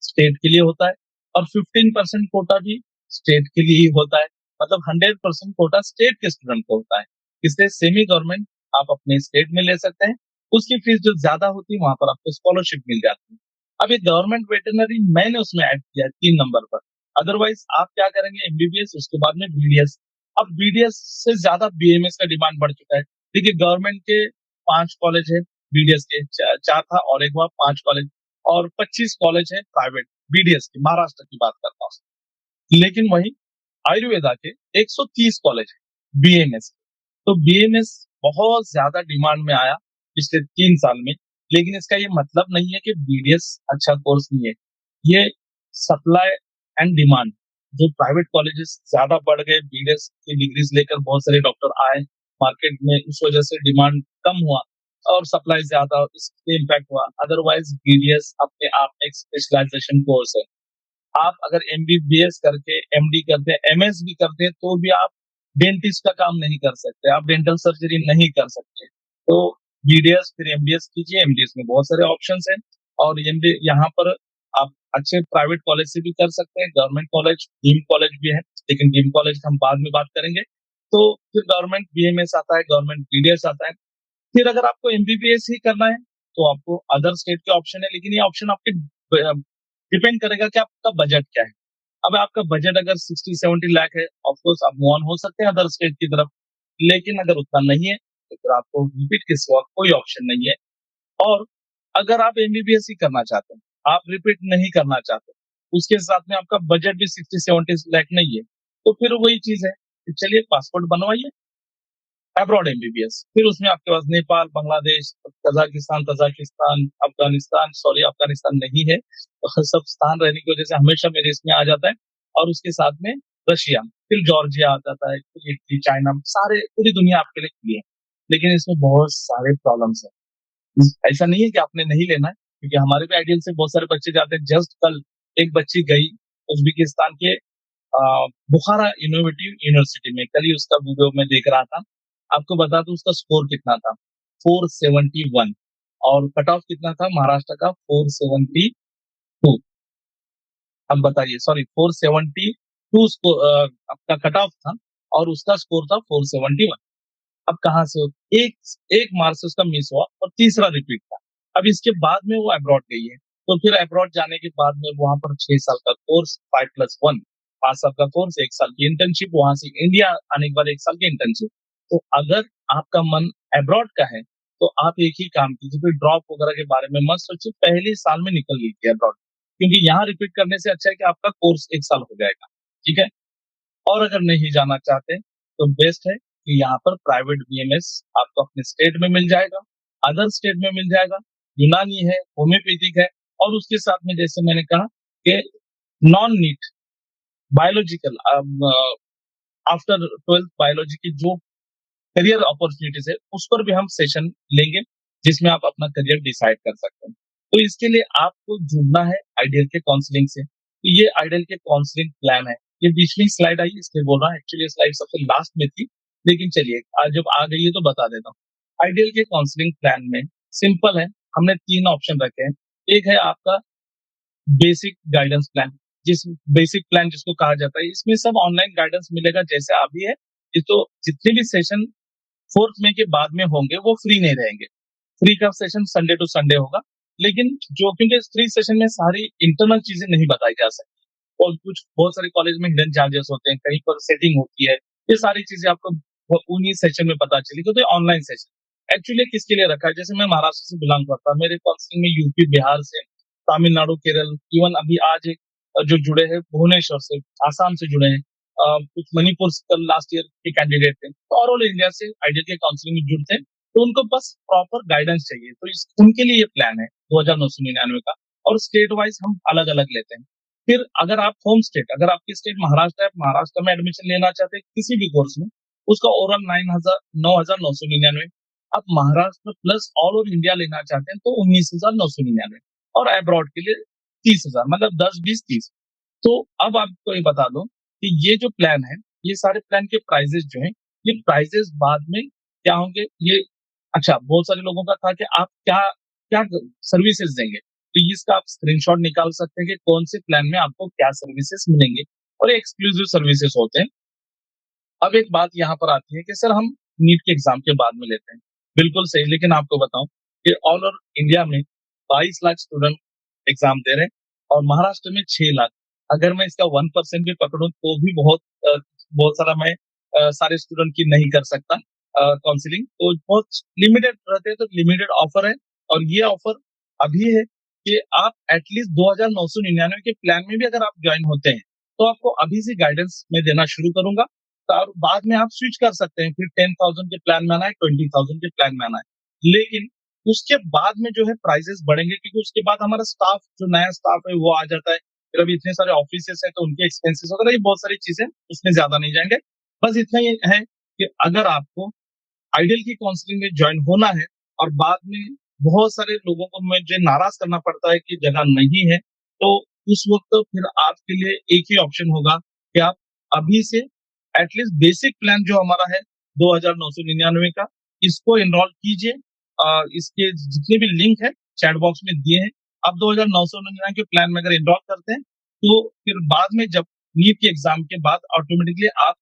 स्टेट के लिए होता है और 15% कोटा भी स्टेट के लिए ही होता है। मतलब 100% कोटा स्टेट के स्टूडेंट को होता है। इसलिए सेमी गवर्नमेंट आप अपने स्टेट में ले सकते हैं। उसकी फीस जो ज्यादा होती है वहां पर आपको स्कॉलरशिप मिल जाती है। अब ये गवर्नमेंट वेटरनरी मैंने उसमें ऐड किया है 3 नंबर पर। अदरवाइज आप क्या करेंगे, एमबीबीएस उसके बाद में बीडीएस। अब बीडीएस से ज्यादा बीएमएस का डिमांड बढ़ चुका है। देखिए, गवर्नमेंट के 5 कॉलेज है, बीडीएस के चार था और एक हुआ 5 कॉलेज, और 25 कॉलेज है प्राइवेट बीडीएस की, महाराष्ट्र की बात करता हूँ। लेकिन वही आयुर्वेदा के 130 कॉलेज है बीएमएस। तो बीएमएस बहुत ज्यादा डिमांड में आया पिछले 3 साल में। लेकिन इसका ये मतलब नहीं है कि बीडीएस अच्छा कोर्स नहीं है। ये सप्लाई एंड डिमांड, जो प्राइवेट कॉलेजेस ज्यादा बढ़ गए, बीडीएस की डिग्रीज लेकर बहुत सारे डॉक्टर आए मार्केट में, उस वजह से डिमांड कम हुआ और सप्लाई ज्यादा, इससे इम्पैक्ट हुआ। अदरवाइज बीडीएस अपने आप में एक स्पेशलाइजेशन कोर्स है। आप अगर एमबीबीएस करके एमडी करते हैं, एमएस भी करते हैं, तो भी आप डेंटिस्ट का काम नहीं कर सकते, आप डेंटल सर्जरी नहीं कर सकते। तो बीडीएस फिर एमडीएस कीजिए। एमडीएस में बहुत सारे ऑप्शंस हैं और एमडी यहाँ पर आप अच्छे प्राइवेट कॉलेज से भी कर सकते हैं, गवर्नमेंट कॉलेज, डीम कॉलेज भी है, लेकिन डीम कॉलेज हम बाद में बात करेंगे। तो फिर गवर्नमेंट बीएमएस आता है, गवर्नमेंट बीडीएस आता है। फिर अगर आपको एमबीबीएस ही करना है तो आपको अदर स्टेट के ऑप्शन है, लेकिन ये ऑप्शन आपके डिपेंड करेगा कि आपका बजट क्या है। अब आपका बजट अगर 60-70 लाख है, ऑफकोर्स आप मूव ऑन हो सकते हैं अदर स्टेट की तरफ। लेकिन अगर उतना नहीं है तो फिर आपको रिपीट के सिवा कोई ऑप्शन नहीं है। और अगर आप एमबीबीएस ही करना चाहते हैं, आप रिपीट नहीं करना चाहते, उसके साथ में आपका बजट भी 60-70 लाख नहीं है, तो फिर वही चीज है कि चलिए पासपोर्ट बनवाइए, अब्रॉड एमबीबीएस। फिर उसमें आपके पास Nepal, Bangladesh, Kazakhstan, Tajikistan, Afghanistan, sorry Afghanistan नहीं है, तो सब स्थान रहने की वजह से हमेशा मेरे इसमें आ जाता है। और उसके साथ में रशिया, फिर जॉर्जिया आ जाता है, फिर इटली, चाइना, सारे पूरी दुनिया आपके लिए खुली है। लेकिन इसमें बहुत सारे प्रॉब्लम्स है। ऐसा नहीं है कि आपने नहीं लेना है, क्योंकि हमारे भी आइडियल से बहुत सारे बच्चे जाते हैं। जस्ट कल एक बच्ची गई उज्बेकिस्तान के बुखारा इनोवेटिव यूनिवर्सिटी में, कल ही उसका वीडियो में देख रहा था। आपको बता दूं उसका स्कोर कितना था, 471। और कट ऑफ कितना था महाराष्ट्र का, 472। अब बताइए, सॉरी 472 आपका कट ऑफ था और उसका स्कोर था 471। अब कहाँ से एक एक मार्क से उसका मिस हुआ और तीसरा रिपीट था। अब इसके बाद में वो अब्रॉड गई है। तो फिर अब्रॉड जाने के बाद में वहां पर 6 साल का कोर्स, 5+1, 5 साल का कोर्स, 1 साल की इंटर्नशिप, वहां से इंडिया आने के बाद 1 साल की इंटर्नशिप। तो अगर आपका मन अब्रॉड का है तो आप एक ही काम कीजिए, फिर ड्रॉप वगैरह के बारे में मत सोचिए, पहले साल में निकल लीजिए अब्रॉड। क्योंकि यहाँ रिपीट करने से अच्छा है कि आपका कोर्स 1 साल हो जाएगा। ठीक है। और अगर नहीं जाना चाहते तो बेस्ट है कि यहाँ पर प्राइवेट बीएमएस आपको अपने स्टेट में मिल जाएगा, अदर स्टेट में मिल जाएगा, यूनानी है, होम्योपैथिक है। और उसके साथ में जैसे मैंने कहा कि non NEET biological, after 12th biology की जो करियर अपॉर्चुनिटीज है उस पर भी हम सेशन लेंगे, जिसमें आप अपना करियर डिसाइड कर सकते हैं। तो इसके लिए आपको जुड़ना है आइडियल के काउंसलिंग से। ये आइडियल के काउंसलिंग प्लान है। ये बीच में स्लाइड आई इसलिए बोल रहा हूँ, एक्चुअली ये स्लाइड सबसे लास्ट में थी, लेकिन चलिए आज जब आ गई है तो बता देता हूँ। आइडियल के काउंसलिंग प्लान में सिंपल है, हमने 3 ऑप्शन रखे हैं। एक है आपका बेसिक गाइडेंस प्लान, जिस बेसिक प्लान जिसको कहा जाता है, इसमें सब ऑनलाइन गाइडेंस मिलेगा जैसे अभी है। ये तो जितने भी सेशन 4th मई के बाद में होंगे वो फ्री नहीं रहेंगे। फ्री का सेशन संडे टू संडे होगा, लेकिन जो क्योंकि फ्री सेशन में सारी इंटरनल चीजें नहीं बताई जा सकती और कुछ बहुत सारे कॉलेज में हिडन चार्जेस होते हैं, कहीं पर सेटिंग होती है, ये सारी चीजें आपको उन्हीं सेशन में पता चलेगी। तो ऑनलाइन सेशन एक्चुअली किसके लिए रखा है, जैसे मैं महाराष्ट्र से बिलोंग करता हूँ, मेरे काउंसलिंग में यूपी, बिहार से, तमिलनाडु, केरल, इवन अभी आज एक जो जुड़े हैं भुवनेश्वर से, आसाम से जुड़े हैं, कुछ मणिपुर से लास्ट ईयर के कैंडिडेट थे, तो ऑल इंडिया से आइडिया के काउंसलिंग में जुड़ते हैं। तो उनको बस प्रॉपर गाइडेंस चाहिए, तो उनके लिए ये प्लान है 2,999 का। और स्टेट वाइज हम अलग अलग लेते हैं। फिर अगर आप होम स्टेट, अगर आपकी स्टेट महाराष्ट्र है, महाराष्ट्र में एडमिशन लेना चाहते हैं किसी भी कोर्स में, उसका ओवरऑल 9,999। आप Maharashtra plus all over India लेना चाहते हैं तो 19,999। और अब्रॉड के लिए 30,000, मतलब 10, 20, 30। तो अब आपको ये बता दो कि ये जो प्लान है, ये सारे प्लान के प्राइजेस जो है, ये प्राइजेस बाद में क्या होंगे ये। अच्छा, बहुत सारे लोगों का था कि आप क्या क्या सर्विसेज देंगे, तो इसका आप स्क्रीनशॉट निकाल सकते हैं कि कौन से प्लान में आपको क्या सर्विसेज मिलेंगे, और एक्सक्लूसिव सर्विसेज होते हैं। अब एक बात यहाँ पर आती है कि सर हम नीट के एग्जाम के बाद में लेते हैं, बिल्कुल सही, लेकिन आपको बताऊं कि ऑल ओवर इंडिया में 22 लाख स्टूडेंट एग्जाम दे रहे हैं और महाराष्ट्र में 6 लाख। अगर मैं इसका 1% भी पकड़ूं तो भी बहुत सारा मैं सारे स्टूडेंट की नहीं कर सकता काउंसलिंग, तो बहुत लिमिटेड रहते हैं, तो लिमिटेड ऑफर है। और ये ऑफर अभी है कि आप एटलीस्ट 2,999 के प्लान में भी अगर आप ज्वाइन होते हैं तो आपको अभी से गाइडेंस में देना शुरू करूंगा। और बाद में आप स्विच कर सकते हैं, फिर 10,000 के प्लान में आना है, 20,000 के प्लान में आना है, लेकिन उसके बाद में जो है प्राइसेस बढ़ेंगे, क्योंकि उसके बाद हमारा स्टाफ, जो नया स्टाफ है वो आ जाता है, फिर अभी इतने सारे ऑफिसेस है तो उनके एक्सपेंसेस वगैरह, ये बहुत सारी चीजें, उसमें ज्यादा नहीं जाएंगे। बस इतना ही है कि अगर आपको आइडियल की काउंसलिंग में ज्वाइन होना है और बाद में बहुत सारे लोगों को मुझे नाराज करना पड़ता है कि जगह नहीं है, तो उस वक्त फिर आपके लिए एक ही ऑप्शन होगा कि आप अभी से एटलीस्ट बेसिक प्लान जो हमारा है 2,999 का, इसको एनरोल कीजिए। इसके जितने भी लिंक है चैट बॉक्स में दिए हैं। आप 2,999 के प्लान में अगर एनरोल करते हैं तो फिर बाद में जब नीट के एग्जाम के बाद ऑटोमेटिकली आप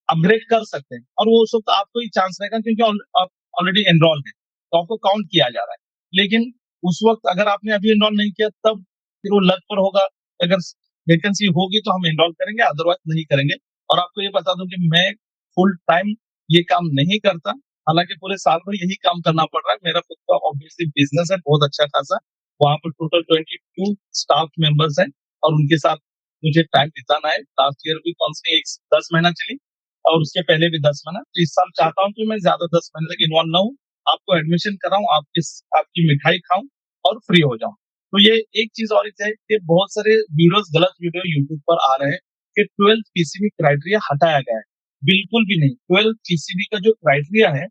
अपग्रेड कर सकते हैं, और वो उस वक्त आपको ही चांस रहेगा क्योंकि आप ऑलरेडी एनरोल है, तो आपको काउंट किया जा रहा है। लेकिन उस वक्त अगर आपने अभी एनरोल नहीं किया तब फिर वो लक पर होगा, अगर वैकेंसी होगी तो हम एनरोल करेंगे, अदरवाइज नहीं करेंगे। और आपको ये बता दूं कि मैं फुल टाइम ये काम नहीं करता, हालांकि पूरे साल भर यही काम करना पड़ रहा है। मेरा खुद का ऑब्वियसली बिजनेस है बहुत अच्छा खासा, वहां पर टोटल 22 स्टाफ मेंबर्स हैं और उनके साथ मुझे टाइम बिताना है। लास्ट ईयर भी कम से 10 महीना चली और उसके पहले भी 10 महीना, तो इस साल चाहता हूँ कि मैं ज्यादा 10 महीने तक इन्वॉल्व ना हूँ, आपको एडमिशन कराऊं, आपकी मिठाई खाऊं और फ्री हो जाऊं। तो ये एक चीज और है कि बहुत सारे वीडियोस, गलत वीडियो यूट्यूब पर आ रहे हैं कि 12th पीसीबी क्राइटेरिया हटाया गया है। बिल्कुल भी नहीं, 12th पीसीबी का जो क्राइटेरिया है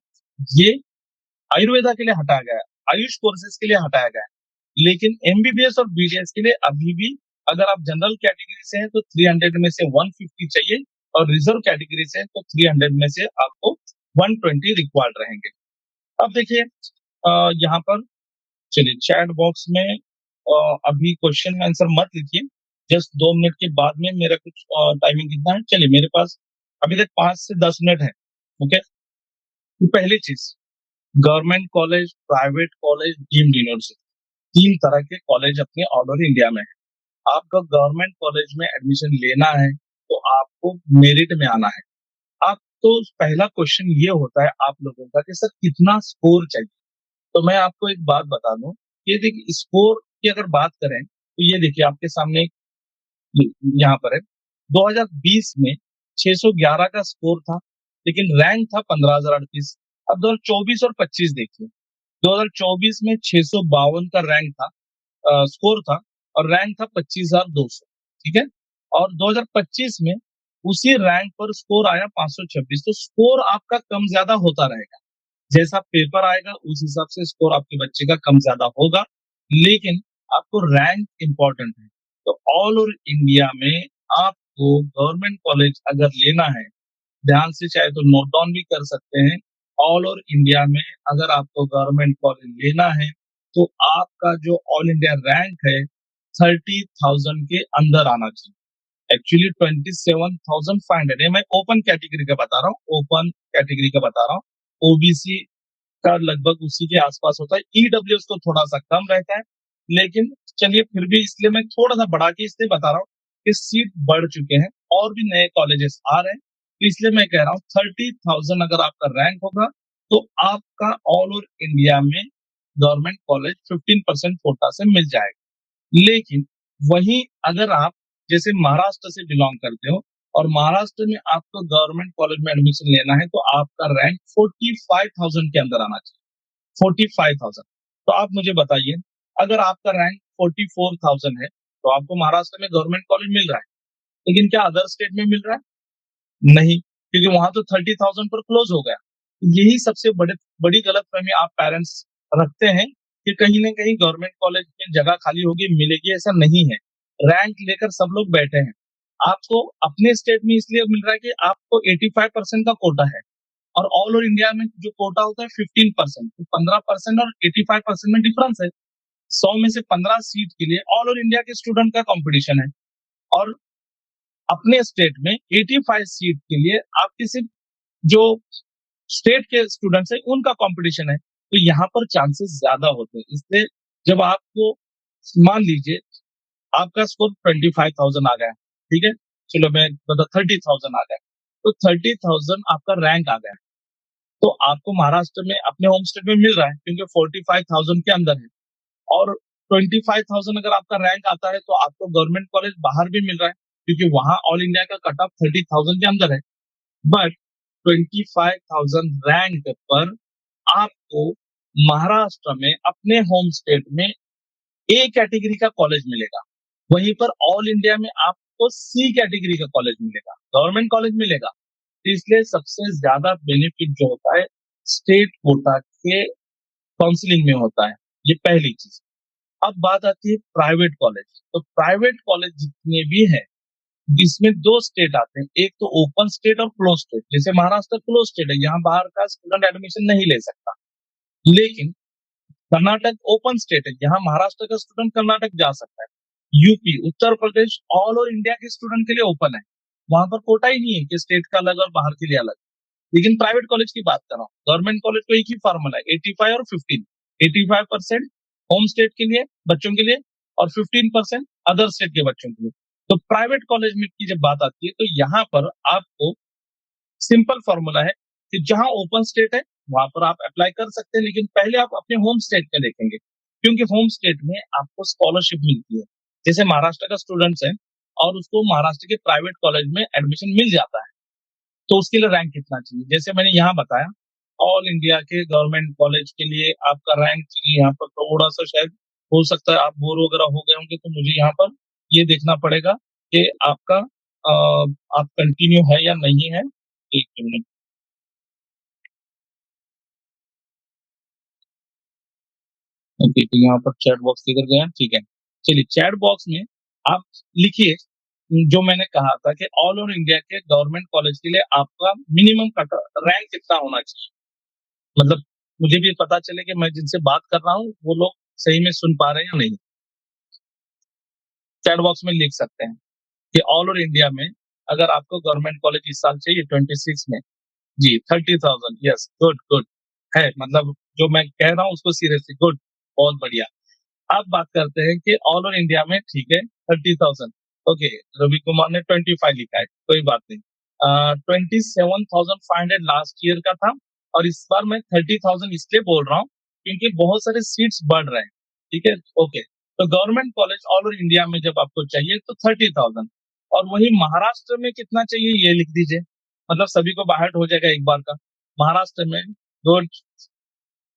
ये आयुर्वेदा के लिए हटाया गया है, आयुष कोर्सेज के लिए हटाया गया है, लेकिन एमबीबीएस और बीडीएस के लिए अभी भी अगर आप जनरल कैटेगरी से हैं तो 300 में से 150 चाहिए, और रिजर्व कैटेगरी से तो 300 में से आपको 120 रिक्वायर्ड रहेंगे। अब देखिए यहाँ पर, चलिए चैट बॉक्स में अभी क्वेश्चन आंसर मत लिखिए, जस्ट 2 मिनट के बाद में मेरा कुछ टाइमिंग कितना है, चलिए मेरे पास अभी तक 5 से 10 मिनट है। ओके, तो पहली चीज, government college, private college, deemed university, 3 तरह के कॉलेज अपने ऑल ओवर इंडिया में है। आपका गवर्नमेंट कॉलेज में एडमिशन लेना है तो आपको मेरिट में आना है। आप तो पहला क्वेश्चन ये होता है आप लोगों का कि सर कितना स्कोर चाहिए। तो मैं आपको एक बात बता दूं, ये देखिए स्कोर की अगर बात करें तो ये देखिए आपके सामने यहाँ पर है, 2020 में 611 का स्कोर था, लेकिन रैंक था 15,038। अब 2024 और 25 देखिए, 2024 में 652 का रैंक था, स्कोर था, और रैंक था 25,200। ठीक है, और 2025 में उसी रैंक पर स्कोर आया 526। तो स्कोर आपका कम ज्यादा होता रहेगा, जैसा पेपर आएगा उस हिसाब से स्कोर आपके बच्चे का कम ज्यादा होगा, लेकिन आपको रैंक इंपॉर्टेंट है। तो ऑल ओवर इंडिया में आपको गवर्नमेंट कॉलेज अगर लेना है, ध्यान से चाहे तो नोट डाउन भी कर सकते हैं। ऑल ओवर इंडिया में अगर आपको गवर्नमेंट कॉलेज लेना है, तो आपका जो ऑल इंडिया रैंक है 30,000 के अंदर आना चाहिए। एक्चुअली 27,500 है। मैं ओपन कैटेगरी का बता रहा हूँ, ओपन कैटेगरी का बता रहा हूँ। ओबीसी का लगभग उसी के आसपास होता है। ईडब्ल्यूएस तो थोड़ा सा कम रहता है, लेकिन चलिए फिर भी इसलिए मैं थोड़ा सा बढ़ा के इसलिए बता रहा हूँ कि सीट बढ़ चुके हैं और भी नए कॉलेजेस आ रहे हैं, तो इसलिए मैं कह रहा हूँ 30,000 अगर आपका रैंक होगा तो आपका ऑल ओवर इंडिया में गवर्नमेंट कॉलेज 15% कोटा से मिल जाएगा। लेकिन वहीं अगर आप जैसे महाराष्ट्र से बिलोंग करते हो और महाराष्ट्र में आपको गवर्नमेंट कॉलेज में एडमिशन लेना है, तो आपका रैंक 45,000 के अंदर आना चाहिए। 45,000। तो आप मुझे बताइए, अगर आपका रैंक 44,000 है, तो आपको महाराष्ट्र में गवर्नमेंट कॉलेज मिल रहा है, लेकिन क्या अदर स्टेट में मिल रहा है? नहीं, क्योंकि वहां तो 30,000 पर क्लोज हो गया। यही सबसे बड़ी गलतफहमी आप पेरेंट्स रखते हैं कि कहीं ना कहीं गवर्नमेंट कॉलेज में जगह खाली होगी, मिलेगी, ऐसा नहीं है। रैंक लेकर सब लोग बैठे हैं। आपको अपने स्टेट में इसलिए मिल रहा है कि आपको 85% का कोटा है, और ऑल ओवर इंडिया में जो कोटा होता है 15%, तो 15% और 85% में डिफरेंस है। 100 में से 15 सीट के लिए ऑल ओवर इंडिया के स्टूडेंट का कंपटीशन है, और अपने स्टेट में 85 सीट के लिए आपके सिर्फ जो स्टेट के स्टूडेंट्स है उनका कंपटीशन है, तो यहाँ पर चांसेस ज्यादा होते हैं। इसलिए जब आपको मान लीजिए आपका स्कोर 25,000 आ गया, ठीक है, चलो मैं बता 30,000 आ गया, तो 30,000 आपका रैंक आ गया, तो आपको महाराष्ट्र में अपने होम स्टेट में मिल रहा है क्योंकि 45,000 के अंदर है, और 25,000 अगर आपका रैंक आता है तो आपको गवर्नमेंट कॉलेज बाहर भी मिल रहा है क्योंकि वहां ऑल इंडिया का कट ऑफ 30,000 के अंदर है। बट 25,000 रैंक पर आपको महाराष्ट्र में अपने होम स्टेट में ए कैटेगरी का कॉलेज मिलेगा, वहीं पर ऑल इंडिया में आपको सी कैटेगरी का कॉलेज मिलेगा, गवर्नमेंट कॉलेज मिलेगा। तो इसलिए सबसे ज्यादा बेनिफिट जो होता है स्टेट कोटा के काउंसलिंग में होता है, ये पहली चीज। अब बात आती है प्राइवेट कॉलेज। तो प्राइवेट कॉलेज जितने भी हैं, इसमें दो स्टेट आते हैं, एक तो ओपन स्टेट और क्लोज स्टेट। जैसे महाराष्ट्र क्लोज स्टेट है, यहाँ बाहर का स्टूडेंट एडमिशन नहीं ले सकता, लेकिन कर्नाटक ओपन स्टेट है, यहाँ महाराष्ट्र का स्टूडेंट कर्नाटक जा सकता है। UP, Uttar Pradesh all over India के स्टूडेंट के लिए ओपन है, वहां पर कोटा ही नहीं है कि स्टेट का अलग और बाहर के लिए अलग। लेकिन प्राइवेट कॉलेज की बात कर रहा हूँ, गवर्नमेंट कॉलेज को एक ही फॉर्मूला है, 85 और 15। 85% होम स्टेट के लिए बच्चों के लिए और 15% अदर स्टेट के बच्चों के लिए। तो प्राइवेट कॉलेज में की जब बात आती है तो यहाँ पर आपको सिंपल फॉर्मूला है कि जहां ओपन स्टेट है वहां पर आप अप्लाई कर सकते हैं, लेकिन पहले आप अपने होम स्टेट में देखेंगे, क्योंकि होम स्टेट में आपको स्कॉलरशिप मिलती है। जैसे महाराष्ट्र का स्टूडेंट्स है और उसको महाराष्ट्र के प्राइवेट कॉलेज में एडमिशन मिल जाता है, तो उसके लिए रैंक कितना चाहिए? जैसे मैंने यहाँ बताया, ऑल इंडिया के गवर्नमेंट कॉलेज के लिए आपका रैंक चाहिए यहाँ पर थोड़ा सा, शायद हो सकता है आप बोर वगैरह हो गए होंगे, तो मुझे यहाँ पर ये देखना पड़ेगा कि आपका आप कंटिन्यू है या नहीं है। एक मिनट। ओके, तो यहाँ पर चैट बॉक्स किधर गया? ठीक है, चलिए चैट बॉक्स में आप लिखिए जो मैंने कहा था कि ऑल ओवर इंडिया के गवर्नमेंट कॉलेज के लिए आपका मिनिमम कट रैंक कितना होना चाहिए, मतलब मुझे भी पता चले कि मैं जिनसे बात कर रहा हूँ वो लोग सही में सुन पा रहे हैं या नहीं। चैट बॉक्स में लिख सकते हैं कि ऑल ओवर इंडिया में अगर आपको गवर्नमेंट कॉलेज इस साल चाहिए 26 में, जी 30,000, यस, गुड गुड है, मतलब जो मैं कह रहा हूँ उसको सीरियसली गुड, बहुत बढ़िया। अब बात करते हैं कि ऑल ओवर इंडिया में, ठीक है, 30,000। ओके, रवि कुमार ने 25 लिखा है, कोई बात नहीं। 27,500 लास्ट ईयर का था, और इस बार मैं 30,000 इसलिए बोल रहा हूँ क्योंकि बहुत सारे सीट्स बढ़ रहे हैं, ठीक है। ओके, तो government college all over India में जब आपको चाहिए तो 30,000, और वही महाराष्ट्र में कितना चाहिए ये लिख दीजिए, मतलब सभी को बाहर हो जाएगा एक बार का। महाराष्ट्र में गुड,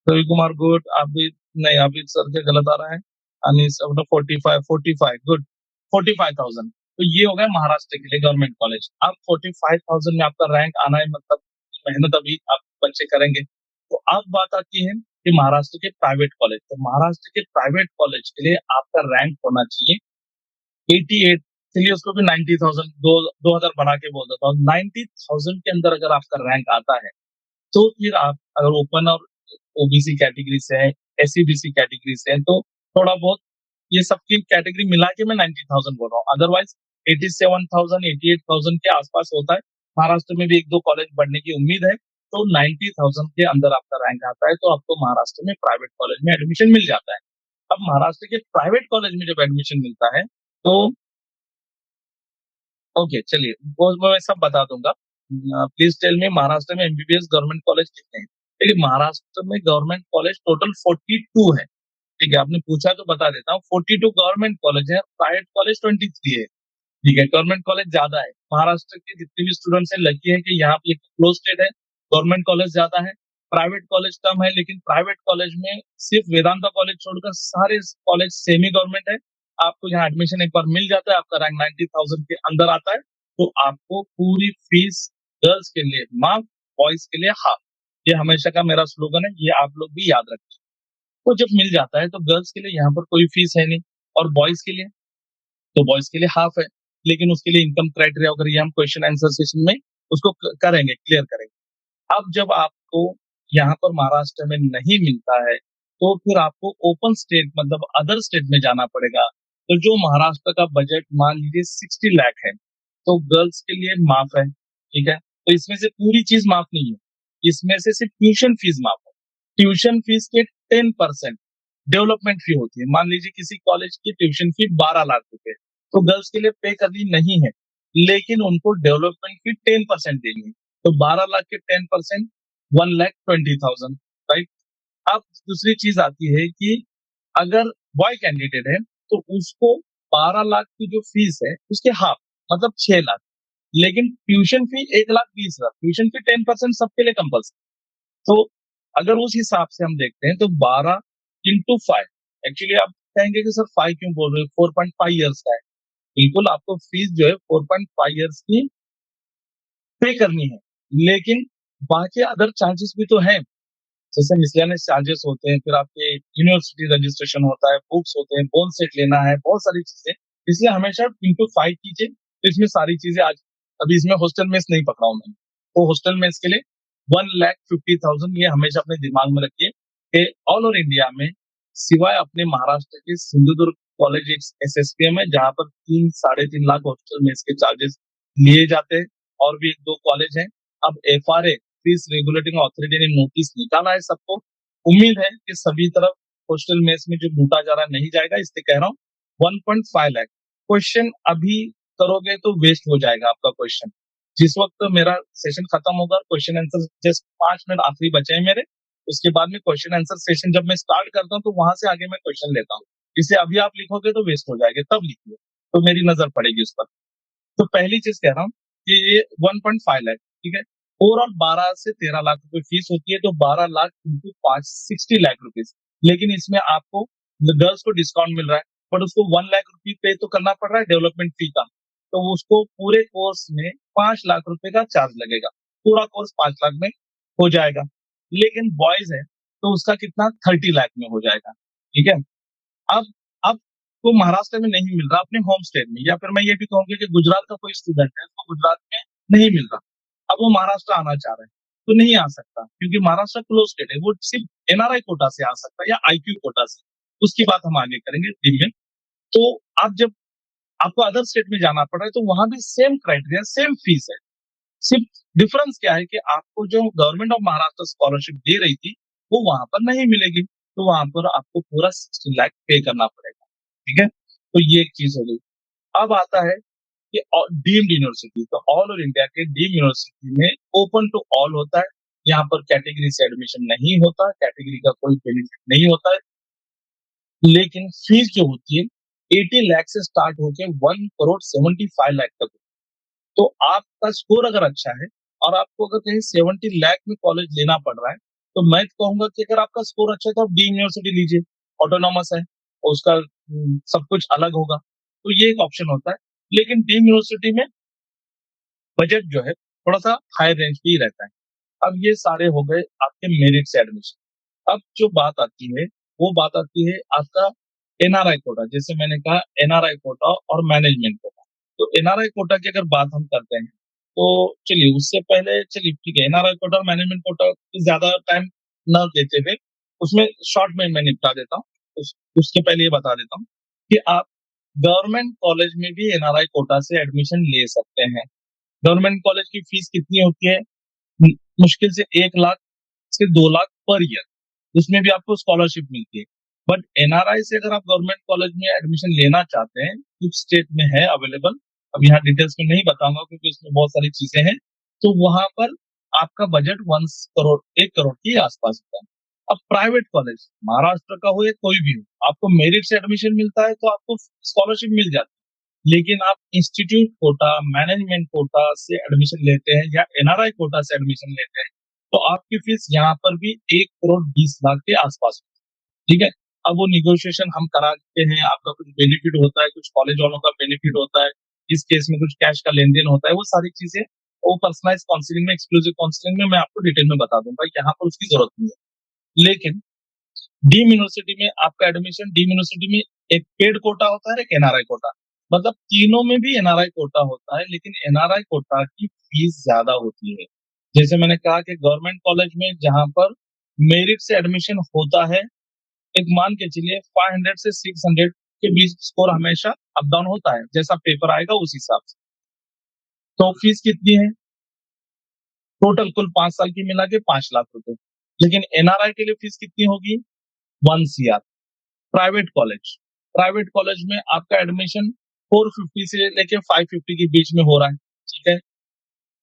रवि कुमार गुड, आप भी नहीं, अभी सर के गलत आ रहा है। अनिस 45 गुड, 45,000। तो ये हो गया महाराष्ट्र के लिए गवर्नमेंट कॉलेज। अब 45,000 में आपका रैंक आना है, मतलब मेहनत अभी आप बच्चे करेंगे। तो अब बात आती है कि महाराष्ट्र के प्राइवेट कॉलेज, तो महाराष्ट्र के प्राइवेट कॉलेज के लिए आपका रैंक होना चाहिए 88, चलिए उसको भी 90,000 2000 बढ़ा के बोल देता हूँ। 90,000 के अंदर अगर आपका रैंक आता है, तो फिर आप अगर ओपन और ओबीसी कैटेगरी से हैं, एससी-बीसी कैटेगरी से हैं, तो थोड़ा बहुत ये सबकी कैटेगरी मिला के मैं 90,000 बोल रहा हूँ। अदरवाइज़ 87,000, 88,000 के आस-पास होता है। महाराष्ट्र में भी 1-2 कॉलेज बढ़ने की उम्मीद है, तो 90,000 के अंदर आपका रैंक आता है, तो आपको महाराष्ट्र में प्राइवेट कॉलेज में एडमिशन मिल जाता है। अब महाराष्ट्र के प्राइवेट कॉलेज में जब एडमिशन मिलता है, तो ओके, चलिए वो मैं सब बता दूँगा। प्लीज़ टेल मी महाराष्ट्र में एमबीबीएस गवर्नमेंट कॉलेज कितने हैं? देखिए महाराष्ट्र में गवर्नमेंट कॉलेज टोटल 42 है, ठीक है? आपने पूछा तो बता देता हूँ, 42 गवर्नमेंट कॉलेज है, प्राइवेट कॉलेज 23 है, ठीक है? गवर्नमेंट कॉलेज ज़्यादा है। महाराष्ट्र के जितने भी स्टूडेंट्स हैं लकी है कि यहाँ पे एक क्लोज़ स्टेट है, गवर्नमेंट कॉलेज ज़्यादा है, प्राइवेट कॉलेज कम है, लेकिन प्राइवेट कॉलेज में सिर्फ वेदांता कॉलेज छोड़कर सारे कॉलेज सेमी गवर्नमेंट है। आपको यहाँ एडमिशन एक बार मिल जाता है, आपका रैंक 90,000 के अंदर आता है, तो आपको पूरी फीस गर्ल्स के लिए माफ, बॉयज के लिए हाफ। ये हमेशा का मेरा स्लोगन है, ये आप लोग भी याद रखें। तो जब मिल जाता है तो गर्ल्स के लिए यहाँ पर कोई फीस है नहीं, और बॉयज के लिए तो बॉयज के लिए हाफ है, लेकिन उसके लिए इनकम क्राइटेरिया वगैरह ये हम क्वेश्चन आंसर सेशन में उसको करेंगे, क्लियर करेंगे। अब जब आपको यहाँ पर महाराष्ट्र में नहीं मिलता है, तो फिर आपको ओपन स्टेट मतलब अदर स्टेट में जाना पड़ेगा। तो जो महाराष्ट्र का बजट मान लीजिए 60 लाख है, तो गर्ल्स के लिए माफ है, ठीक है? तो इसमें से पूरी चीज माफ नहीं है, इसमें से सिर्फ ट्यूशन फीस माफ है। ट्यूशन फीस के 10% डेवलपमेंट फी होती है। मान लीजिए किसी कॉलेज की ट्यूशन फी 12 लाख रुपए, तो गर्ल्स के लिए पे करनी नहीं है, लेकिन उनको डेवलपमेंट फी 10% देनी है। तो 12 लाख के 10% 1,20,000, राइट? अब दूसरी चीज आती है कि अगर बॉय कैंडिडेट है, तो उसको 12 लाख की जो फीस है उसके हाफ मतलब 6 लाख, लेकिन ट्यूशन फी 1,20,000, ट्यूशन फी 10% सबके लिए कंपल्सरी। तो अगर उस हिसाब से हम देखते हैं तो 12 इंटू 5, एक्चुअली आप कहेंगे कि सर 5 क्यों बोल रहे हो, 4.5 ईयर्स का है। बिल्कुल आपको फीस जो है 4.5 ईयर्स की पे करनी है, लेकिन बाकी अदर चार्जेस भी तो हैं, जैसे मिसलेनियस चार्जेस होते हैं, फिर आपके यूनिवर्सिटी रजिस्ट्रेशन होता है, बुक्स होते हैं, बोन सेट लेना है, बहुत सारी चीजें, इसलिए हमेशा इंटू 5 कीजिए, तो इसमें सारी चीजें आज अभी इसमें हॉस्टल मेस नहीं पकड़ा हूं मैंने, तो हॉस्टल मेस के लिए 1,50,000 ये हमेशा अपने दिमाग में रखिए कि ऑल ओवर इंडिया में सिवाय अपने महाराष्ट्र के सिंधुदुर्ग कॉलेज एसएसपीएम है, जहां पर 3-3.5 लाख हॉस्टल मेस के चार्जेस लिए जाते हैं, और भी 1-2 कॉलेज हैं। अब एफआरए फीस रेगुलेटिंग अथॉरिटी ने नोटिस निकाला है सबको, उम्मीद है कि सभी तरफ हॉस्टल मेस में जो लूटा जा रहा है नहीं जाएगा, इसलिए कह रहा हूँ 1.5 लाख क्वेश्चन अभी करोगे तो वेस्ट हो जाएगा आपका क्वेश्चन। जिस वक्त मेरा सेशन खत्म होगा, क्वेश्चन आंसर जस्ट 5 मिनट आखिरी बचे हैं मेरे, उसके बाद में क्वेश्चन आंसर सेशन जब मैं स्टार्ट करता हूँ तो वहां से आगे मैं क्वेश्चन लेता हूँ। इसे अभी आप लिखोगे तो वेस्ट हो जाएगा, तब लिखिए तो मेरी नजर पड़ेगी उस पर। तो पहली चीज कह रहा हूँ कि ये 1.5 लाख, ठीक है? ओवरऑल 12 से 13 लाख रुपए फीस होती है, तो 12 लाख इंटू 5 60 लाख रुपीज, लेकिन इसमें आपको गर्ल्स को डिस्काउंट मिल रहा है, बट उसको 1 लाख रुपये पे तो करना पड़ रहा है डेवलपमेंट फी का, तो उसको पूरे कोर्स में 5 लाख रुपए का चार्ज लगेगा, पूरा कोर्स 5 लाख में हो जाएगा। लेकिन बॉयज है तो उसका कितना 30 लाख में हो जाएगा, ठीक है? अब वो महाराष्ट्र में नहीं मिल रहा अपने होम स्टेट में, या फिर मैं ये भी कहूंगा कि गुजरात का कोई स्टूडेंट है तो गुजरात में नहीं मिल रहा, अब वो महाराष्ट्र आना चाह रहे हैं तो नहीं आ सकता, क्योंकि महाराष्ट्र क्लोज स्टेट है, वो सिर्फ एनआरआई कोटा से आ सकता है या आईक्यू कोटा से, उसकी बात हम आगे करेंगे टीम में। तो आप जब आपको अदर स्टेट में जाना पड़ रहा है तो वहां भी सेम क्राइटेरिया सेम फीस है, सिर्फ डिफरेंस क्या है कि आपको जो गवर्नमेंट ऑफ महाराष्ट्र स्कॉलरशिप दे रही थी वो वहां पर नहीं मिलेगी, तो वहां पर आपको पूरा 60 लाख पे करना पड़ेगा, ठीक है? तो ये एक चीज हो गई। अब आता है कि डीम्ड यूनिवर्सिटी, तो ऑल ओवर इंडिया के डीम्ड यूनिवर्सिटी में ओपन टू ऑल होता है, यहाँ पर कैटेगरी से एडमिशन नहीं होता, कैटेगरी का कोई बेनिफिट नहीं होता है, लेकिन फीस जो होती है 80 लाख से स्टार्ट होकर 1,75 लाख तक। तो आपका स्कोर अगर अच्छा है और आपको अगर कहीं 70 लाख में कॉलेज लेना पड़ रहा है, तो मैं तो कहूंगा कि अगर आपका स्कोर अच्छा है तो आप डी यूनिवर्सिटी लीजिए, ऑटोनॉमस है और उसका सब कुछ अलग होगा, तो ये एक ऑप्शन होता है। लेकिन डी यूनिवर्सिटी में बजट जो है थोड़ा सा हाई रेंज पे ही रहता है। अब ये सारे हो गए आपके मेरिट से एडमिशन। अब जो बात आती है वो बात आती है आपका एनआरआई कोटा, जैसे मैंने कहा एनआरआई कोटा और मैनेजमेंट कोटा। तो एनआरआई कोटा की अगर बात हम करते हैं, तो चलिए उससे पहले चलिए ठीक है, एनआरआई कोटा और मैनेजमेंट कोटा पे ज़्यादा टाइम ना देते हुए, उसमें शॉर्ट में मैं निपटा देता हूँ। उसके पहले ये बता देता हूँ कि आप गवर्नमेंट कॉलेज में भी एनआरआई कोटा से एडमिशन ले सकते हैं। गवर्नमेंट कॉलेज की फीस कितनी होती है? मुश्किल से 1 लाख से 2 लाख पर ईयर, उसमें भी आपको स्कॉलरशिप मिलती है। बट एनआरआई से अगर आप गवर्नमेंट कॉलेज में एडमिशन लेना चाहते हैं, कुछ स्टेट में है अवेलेबल, अब यहाँ डिटेल्स में नहीं बताऊंगा क्योंकि इसमें बहुत सारी चीजें हैं, तो वहां पर आपका बजट 1 करोड़ 1 करोड़ के आसपास होता है। अब प्राइवेट कॉलेज महाराष्ट्र का हो या कोई भी हो, आपको मेरिट से एडमिशन मिलता है तो आपको स्कॉलरशिप मिल जाती है। लेकिन आप इंस्टीट्यूट कोटा, मैनेजमेंट कोटा से एडमिशन लेते हैं या एनआरआई कोटा से एडमिशन लेते हैं, तो आपकी फीस यहाँ पर भी 1 करोड़ 20 लाख के आसपास होती है। ठीक है। अब वो निगोशिएशन हम कराते हैं, आपका कुछ बेनिफिट होता है, कुछ कॉलेज वालों का बेनिफिट होता है, इस केस में कुछ कैश का लेन देन होता है, वो सारी चीजें वो पर्सनलाइज काउंसलिंग में, एक्सक्लूसिव काउंसलिंग में मैं आपको डिटेल में बता दूंगा, यहाँ पर उसकी जरूरत नहीं है। लेकिन डीम यूनिवर्सिटी में आपका एडमिशन, डीम यूनिवर्सिटी में एक पेड कोटा होता है, एक एनआरआई कोटा, मतलब तीनों में भी एनआरआई कोटा होता है, लेकिन एनआरआई कोटा की फीस ज्यादा होती है। जैसे मैंने कहा कि गवर्नमेंट कॉलेज में जहां पर मेरिट से एडमिशन होता है, एक मान के चलिए 500 से 600 के बीच स्कोर हमेशा अप डाउन होता है, जैसा पेपर आएगा उस हिसाब से। तो फीस कितनी है? टोटल कुल 5 साल की मिला के 5 लाख रुपए। लेकिन एनआरआई के लिए फीस कितनी होगी? 1 CR। प्राइवेट कॉलेज में आपका एडमिशन 450 से लेके 550 के बीच में हो रहा है। ठीक है।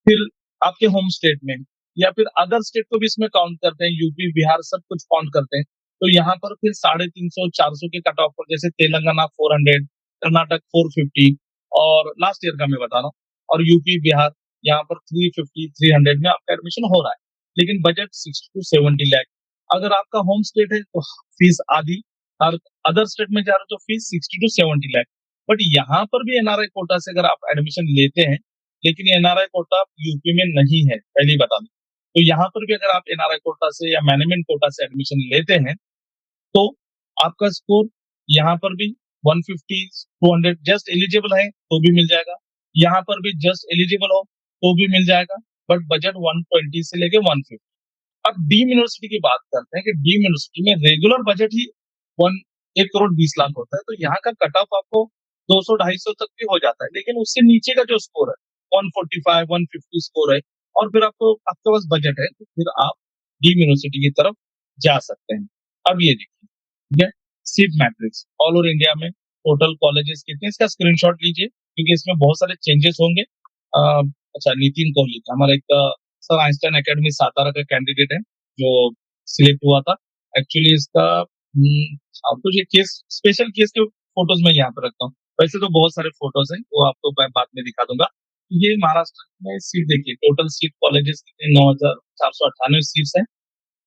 फिर आपके होम स्टेट में या फिर अदर स्टेट को भी इसमें काउंट करते हैं, यूपी बिहार सब कुछ काउंट करते हैं, तो यहाँ पर फिर 350 400 के कट ऑफ पर, जैसे तेलंगाना 400, कर्नाटक 450, और लास्ट ईयर का मैं बता रहा हूँ, और यूपी बिहार यहाँ पर 350 300 में आपका एडमिशन हो रहा है। लेकिन बजट 60 to 70 लाख। अगर आपका होम स्टेट है तो फीस आधी, और अदर स्टेट में जा रहे हो तो फीस 60 to 70 लाख। बट यहाँ पर भी एनआरआई कोटा से अगर आप एडमिशन लेते हैं, लेकिन एनआरआई कोटा यूपी में नहीं है, पहले ही बता दूं। तो यहाँ पर भी अगर आप एनआरआई कोटा से या मैनेजमेंट कोटा से एडमिशन लेते हैं, तो आपका स्कोर यहाँ पर भी 150 200 जस्ट एलिजिबल है तो भी मिल जाएगा, यहाँ पर भी जस्ट एलिजिबल हो तो भी मिल जाएगा। बट बजट 120 से लेके 150। अब डीम यूनिवर्सिटी की बात करते हैं कि डीम यूनिवर्सिटी में रेगुलर बजट ही वन 1 करोड़ 20 लाख होता है, तो यहाँ का कट ऑफ आपको 200 250 तक भी हो जाता है, लेकिन उससे नीचे का जो स्कोर है 145 150 स्कोर है, और फिर आपके पास बजट है, तो फिर आप डीम यूनिवर्सिटी की तरफ जा सकते हैं। अब ये देखिए, ठीक है, seat matrix all over India में टोटल कॉलेजेस कितने हैं, इसका स्क्रीनशॉट लीजिए क्योंकि इसमें बहुत सारे चेंजेस होंगे। अच्छा, नितिन कोहली हमारा एक सर आइंस्टाइन एकेडमी सातारा का कैंडिडेट है जो सिलेक्ट हुआ था। एक्चुअली इसका आपको ये केस, स्पेशल केस के फोटोज में यहाँ पर रखता हूँ, वैसे तो बहुत सारे फोटोज हैं, वो आपको मैं बाद में दिखा दूंगा। ये महाराष्ट्र में सीट देखिए, टोटल सीट कॉलेजेस कितने, 9,498 सीट्स हैं।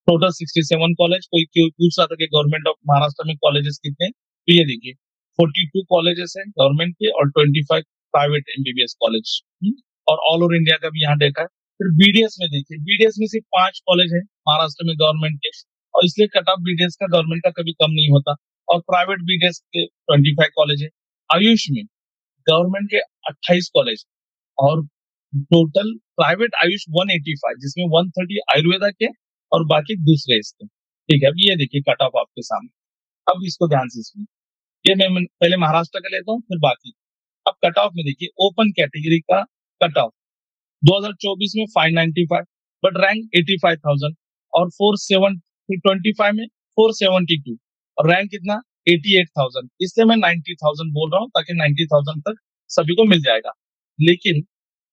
Total 67 college. कोई क्यों पूछ रहा था कि गवर्नमेंट ऑफ महाराष्ट्र में कॉलेजेस कितने हैं, तो ये देखिए 42 कॉलेजेस हैं गवर्नमेंट के और 25 प्राइवेट एमबीबीएस कॉलेज। और ऑल ओवर इंडिया का भी यहाँ देखा है। फिर बीडीएस में देखिए, बीडीएस में सिर्फ 5 कॉलेज है महाराष्ट्र में गवर्नमेंट के, और इसलिए कट ऑफ बीडीएस का गवर्नमेंट का कभी कम नहीं होता। और प्राइवेट बीडीएस के 25 कॉलेज है। आयुष में गवर्नमेंट के 28 कॉलेज, और टोटल प्राइवेट आयुष 185, जिसमें 130 आयुर्वेदा के और बाकी दूसरे इसके। ठीक है, अब ये देखिए कट ऑफ आपके सामने। अब इसको ध्यान से सुनिए, ये मैं पहले महाराष्ट्र का लेता हूँ फिर बाकी। अब कट ऑफ में देखिए, ओपन कैटेगरी का कट ऑफ 2024 में 595, बट रैंक 85,000, और 25 में 472, और रैंक कितना 88,000। इसलिए मैं 90,000 बोल रहा हूँ ताकि 90,000 तक सभी को मिल जाएगा। लेकिन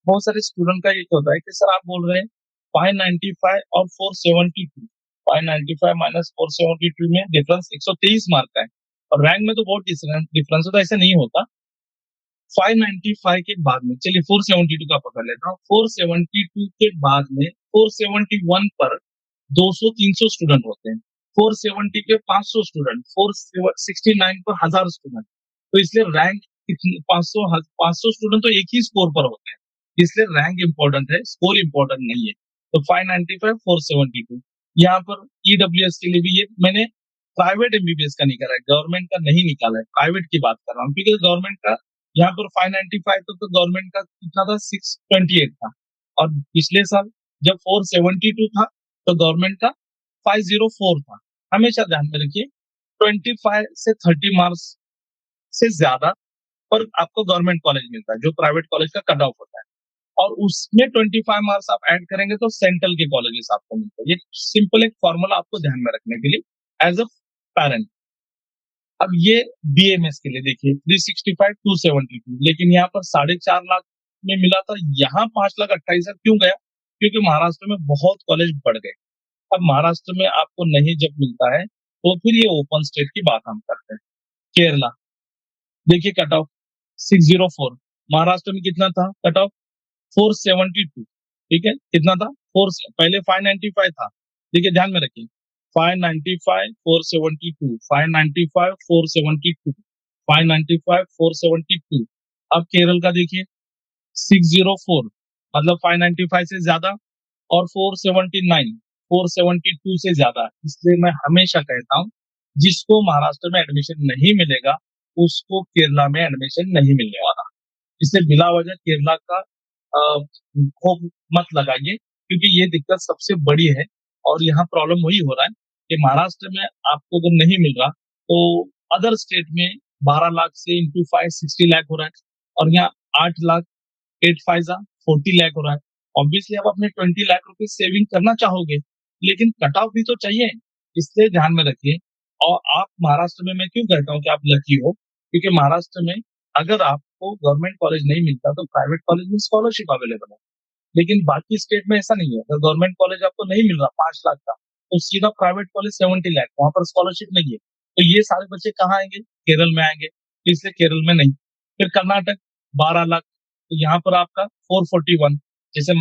बहुत सारे स्टूडेंट का ये होता है कि सर आप बोल रहे हैं 595 और 472, 595 माइनस 472 में डिफरेंस 123 मार्क का है, और रैंक में तो बहुत डिफरेंस होता है, ऐसे नहीं होता। 595 के बाद में, चलिए 472 का पकड़ लेता हूँ, 472 के बाद में 471 पर 200 300 स्टूडेंट होते हैं, 470 पे 500 स्टूडेंट, 469 पर 1000 स्टूडेंट। तो इसलिए रैंक 500 स्टूडेंट तो एक ही स्कोर पर होते हैं, इसलिए रैंक इंपॉर्टेंट है, स्कोर इंपॉर्टेंट नहीं है। तो 595 472 यहाँ पर ईडब्ल्यूएस के लिए भी ये मैंने प्राइवेट एमबीबीएस का नहीं करा है, गवर्नमेंट का नहीं निकाला है, प्राइवेट की बात कर रहा हूँ, क्योंकि गवर्नमेंट का यहाँ पर 595 तो गवर्नमेंट का कितना था, 628 था, और पिछले साल जब 472 था तो गवर्नमेंट का 504 था। हमेशा ध्यान में रखिए, 25 से 30 मार्क्स से ज्यादा पर आपको गवर्नमेंट कॉलेज मिलता है, जो प्राइवेट कॉलेज का कट ऑफ होता है, और उसमें 25 मार्क्स आप ऐड करेंगे तो सेंट्रल के कॉलेजेस आपको मिलते हैं। ये सिंपल एक फॉर्मूला आपको ध्यान में रखने के लिए एज अ पेरेंट। अब ये बीएमएस के लिए देखिए 365 272, लेकिन यहाँ पर 4.5 लाख में मिला था, यहाँ 5,28,000 क्यों गया? क्योंकि महाराष्ट्र में बहुत कॉलेज बढ़ गए। अब महाराष्ट्र में आपको नहीं जब मिलता है तो फिर ये ओपन स्टेट की बात हम करते हैं। केरला देखिए कट ऑफ 604, महाराष्ट्र में कितना था कट ऑफ? 472, ठीक है, कितना था? फोर, पहले 595 था, देखिए ध्यान में रखिए, 595 472, 595 472, 595 472। अब केरल का देखिए 604, मतलब 595 से ज्यादा, और 479 472 से ज्यादा। इसलिए मैं हमेशा कहता हूँ, जिसको महाराष्ट्र में एडमिशन नहीं मिलेगा उसको केरला में एडमिशन नहीं मिलने वाला। इससे बिला वजह केरला का होप मत लगाइए, क्योंकि ये दिक्कत सबसे बड़ी है। और यहाँ प्रॉब्लम वही हो रहा है कि महाराष्ट्र में आपको अगर नहीं मिल रहा तो अदर स्टेट में 12 लाख से इंटू 5 60 लाख हो रहा है, और यहाँ 8 लाख 8 फाइव 40 लाख हो रहा है। ऑब्वियसली आप अपने 20 लाख रुपए सेविंग करना चाहोगे, लेकिन कट ऑफ भी तो चाहिए, इसलिए ध्यान में रखिए। और आप महाराष्ट्र में, मैं क्यों कहता हूँ कि आप लकी हो, क्योंकि महाराष्ट्र में अगर आपको गवर्नमेंट कॉलेज नहीं मिलता तो प्राइवेट कॉलेज में स्कॉलरशिप अवेलेबल है, लेकिन बाकी स्टेट में ऐसा नहीं है। अगर गवर्नमेंट कॉलेज आपको नहीं मिल रहा 5 लाख का, तो सीधा प्राइवेट कॉलेज 70 लाख, वहां पर स्कॉलरशिप नहीं है। तो ये सारे बच्चे कहाँ आएंगे? केरल में आएंगे, तो इसलिए केरल में नहीं। फिर कर्नाटक 12 लाख, तो यहाँ पर आपका 441, जैसे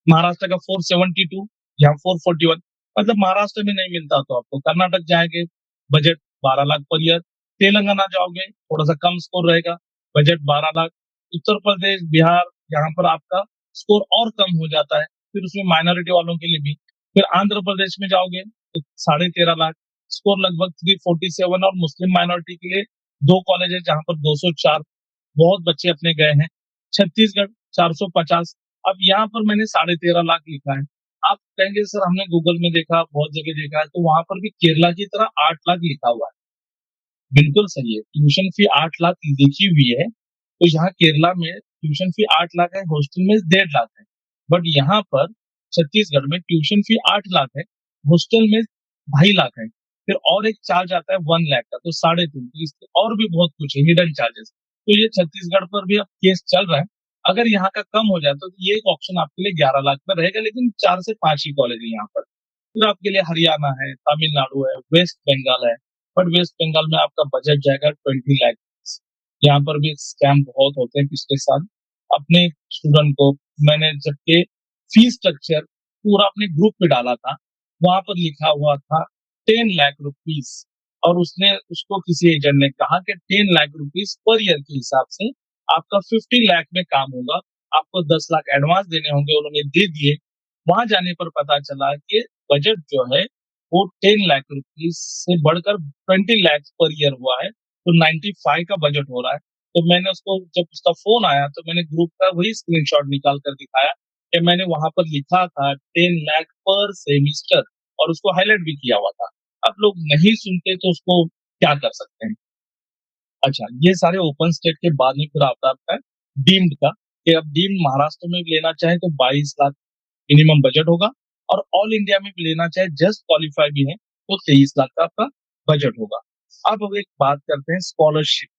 महाराष्ट्र का 472, यहाँ 441, मतलब महाराष्ट्र में नहीं मिलता तो आपको कर्नाटक जाएंगे, budget 12 lakh per year. Telangana जाओगे थोड़ा सा कम स्कोर रहेगा, बजट 12 लाख। उत्तर प्रदेश बिहार, यहाँ पर आपका स्कोर और कम हो जाता है, फिर उसमें माइनॉरिटी वालों के लिए भी। फिर आंध्र प्रदेश में जाओगे तो 13.5 लाख, स्कोर लगभग 347, और मुस्लिम माइनॉरिटी के लिए 2 कॉलेज है जहाँ पर 204 बहुत बच्चे अपने गए हैं। छत्तीसगढ़ 450। अब यहाँ पर मैंने 13.5 लाख लिखा है। आप कहेंगे सर हमने गूगल में देखा, बहुत जगह देखा है, तो वहां पर भी केरला की तरह 8 लाख लिखा हुआ है। बिल्कुल सही है, ट्यूशन फी 8 लाख लिखी हुई है, तो यहाँ केरला में ट्यूशन फी 8 लाख है, हॉस्टल में 1.5 लाख है। बट यहाँ पर छत्तीसगढ़ में ट्यूशन फी 8 लाख है, हॉस्टल में 2.5 लाख है, फिर और एक चार्ज आता है 1 लाख का, तो 3.5। तो इससे और भी बहुत कुछ है, हिडन चार्जेस। तो ये छत्तीसगढ़ पर भी अब केस चल रहा है। अगर यहाँ का कम हो जाए तो ये एक ऑप्शन आपके लिए 11 लाख में रहेगा, लेकिन 4 से 5 ही कॉलेज है यहाँ पर। फिर आपके लिए हरियाणा है, तमिलनाडु है, वेस्ट बंगाल है, बट वेस्ट बंगाल में आपका बजट जाएगा 20 लाख। यहाँ पर भी स्कैम बहुत होते हैं। पिछले साल अपने स्टूडेंट को मैंने, जबकि फीस स्ट्रक्चर पूरा अपने ग्रुप पे डाला था, वहां पर लिखा हुआ था 10 लाख रुपीज, और उसने उसको किसी एजेंट ने कहा कि 10 लाख रुपीज पर ईयर के हिसाब से आपका 50 लाख में काम होगा, आपको 10 लाख एडवांस देने होंगे, उन्होंने दे दिए। वहां जाने पर पता चला कि बजट जो है वो 10 लाख रुपीज से बढ़कर 20 लाख पर ईयर हुआ है, तो 95 का बजट हो रहा है। तो मैंने उसको, जब उसका फोन आया तो मैंने ग्रुप का वही स्क्रीनशॉट निकाल कर दिखाया कि मैंने वहां पर लिखा था 10 लाख पर सेमिस्टर, और उसको हाईलाइट भी किया हुआ था। अब लोग नहीं सुनते तो उसको क्या कर सकते हैं। अच्छा, ये सारे ओपन स्टेट के बाद में फिर आता है डीम्ड का, कि अब डीम्ड महाराष्ट्र में भी लेना चाहे तो 22 लाख मिनिमम बजट होगा, और ऑल इंडिया में भी लेना चाहे जस्ट क्वालिफाई भी है तो 23 लाख का आपका बजट होगा। अब एक बात करते हैं स्कॉलरशिप,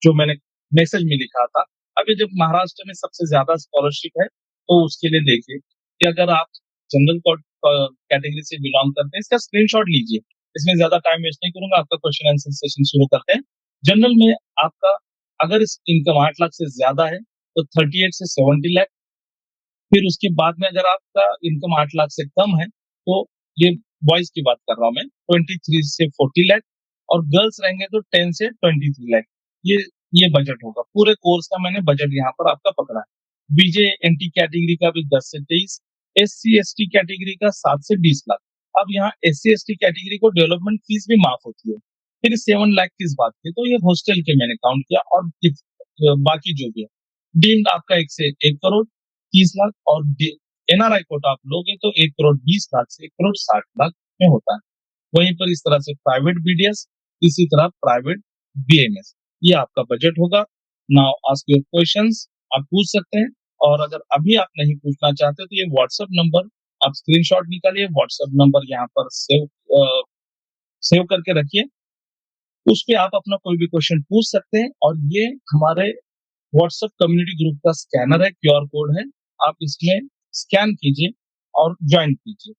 जो मैंने मैसेज में लिखा था। अब ये जब महाराष्ट्र में सबसे ज्यादा स्कॉलरशिप है, तो उसके लिए देखिए कि अगर आप जनरल कैटेगरी से बिलोंग करते हैं, इसका स्क्रीनशॉट लीजिए। इसमें ज्यादा टाइम वेस्ट नहीं करूंगा, आपका क्वेश्चन आंसर सेशन शुरू करते हैं। जनरल में आपका अगर इनकम 8 लाख से ज्यादा है तो 38 से 70 लाख। फिर उसके बाद में अगर आपका इनकम 8 लाख से कम है तो ये बॉयज की बात कर रहा हूं मैं, 23 से 40 लाख, और गर्ल्स रहेंगे तो 10 से 23 लाख। ये बजट होगा। पूरे कोर्स का मैंने बजट यहाँ पर आपका पकड़ा है। बीजे एनटी कैटेगरी का भी 10 से 23, SC ST कैटेगरी का 7 से 20 लाख। अब यहाँ SC/ST कैटेगरी को डेवलपमेंट फीस भी माफ होती है। फिर 7 लाख की बात की तो ये हॉस्टल के मैंने काउंट किया और बाकी जो भी है डीम्ड आपका 1 से 1 करोड़ 30 लाख और NRI कोटा आप लोगे तो 1 करोड़ 20 लाख से 1 करोड़ 60 लाख में होता है। वहीं पर इस तरह से प्राइवेट BDS, इसी तरह प्राइवेट BMS, ये आपका बजट होगा। नाउ आस्क योर क्वेश्चंस, आप पूछ सकते हैं। और अगर अभी आप नहीं पूछना चाहते तो ये व्हाट्सएप नंबर आप स्क्रीनशॉट निकालिए, व्हाट्सएप नंबर यहाँ पर सेव करके रखिए। उस पे आप अपना कोई भी क्वेश्चन पूछ सकते हैं और ये हमारे व्हाट्सएप कम्युनिटी ग्रुप का स्कैनर है, QR कोड है, आप इसमें स्कैन कीजिए और ज्वाइन कीजिए।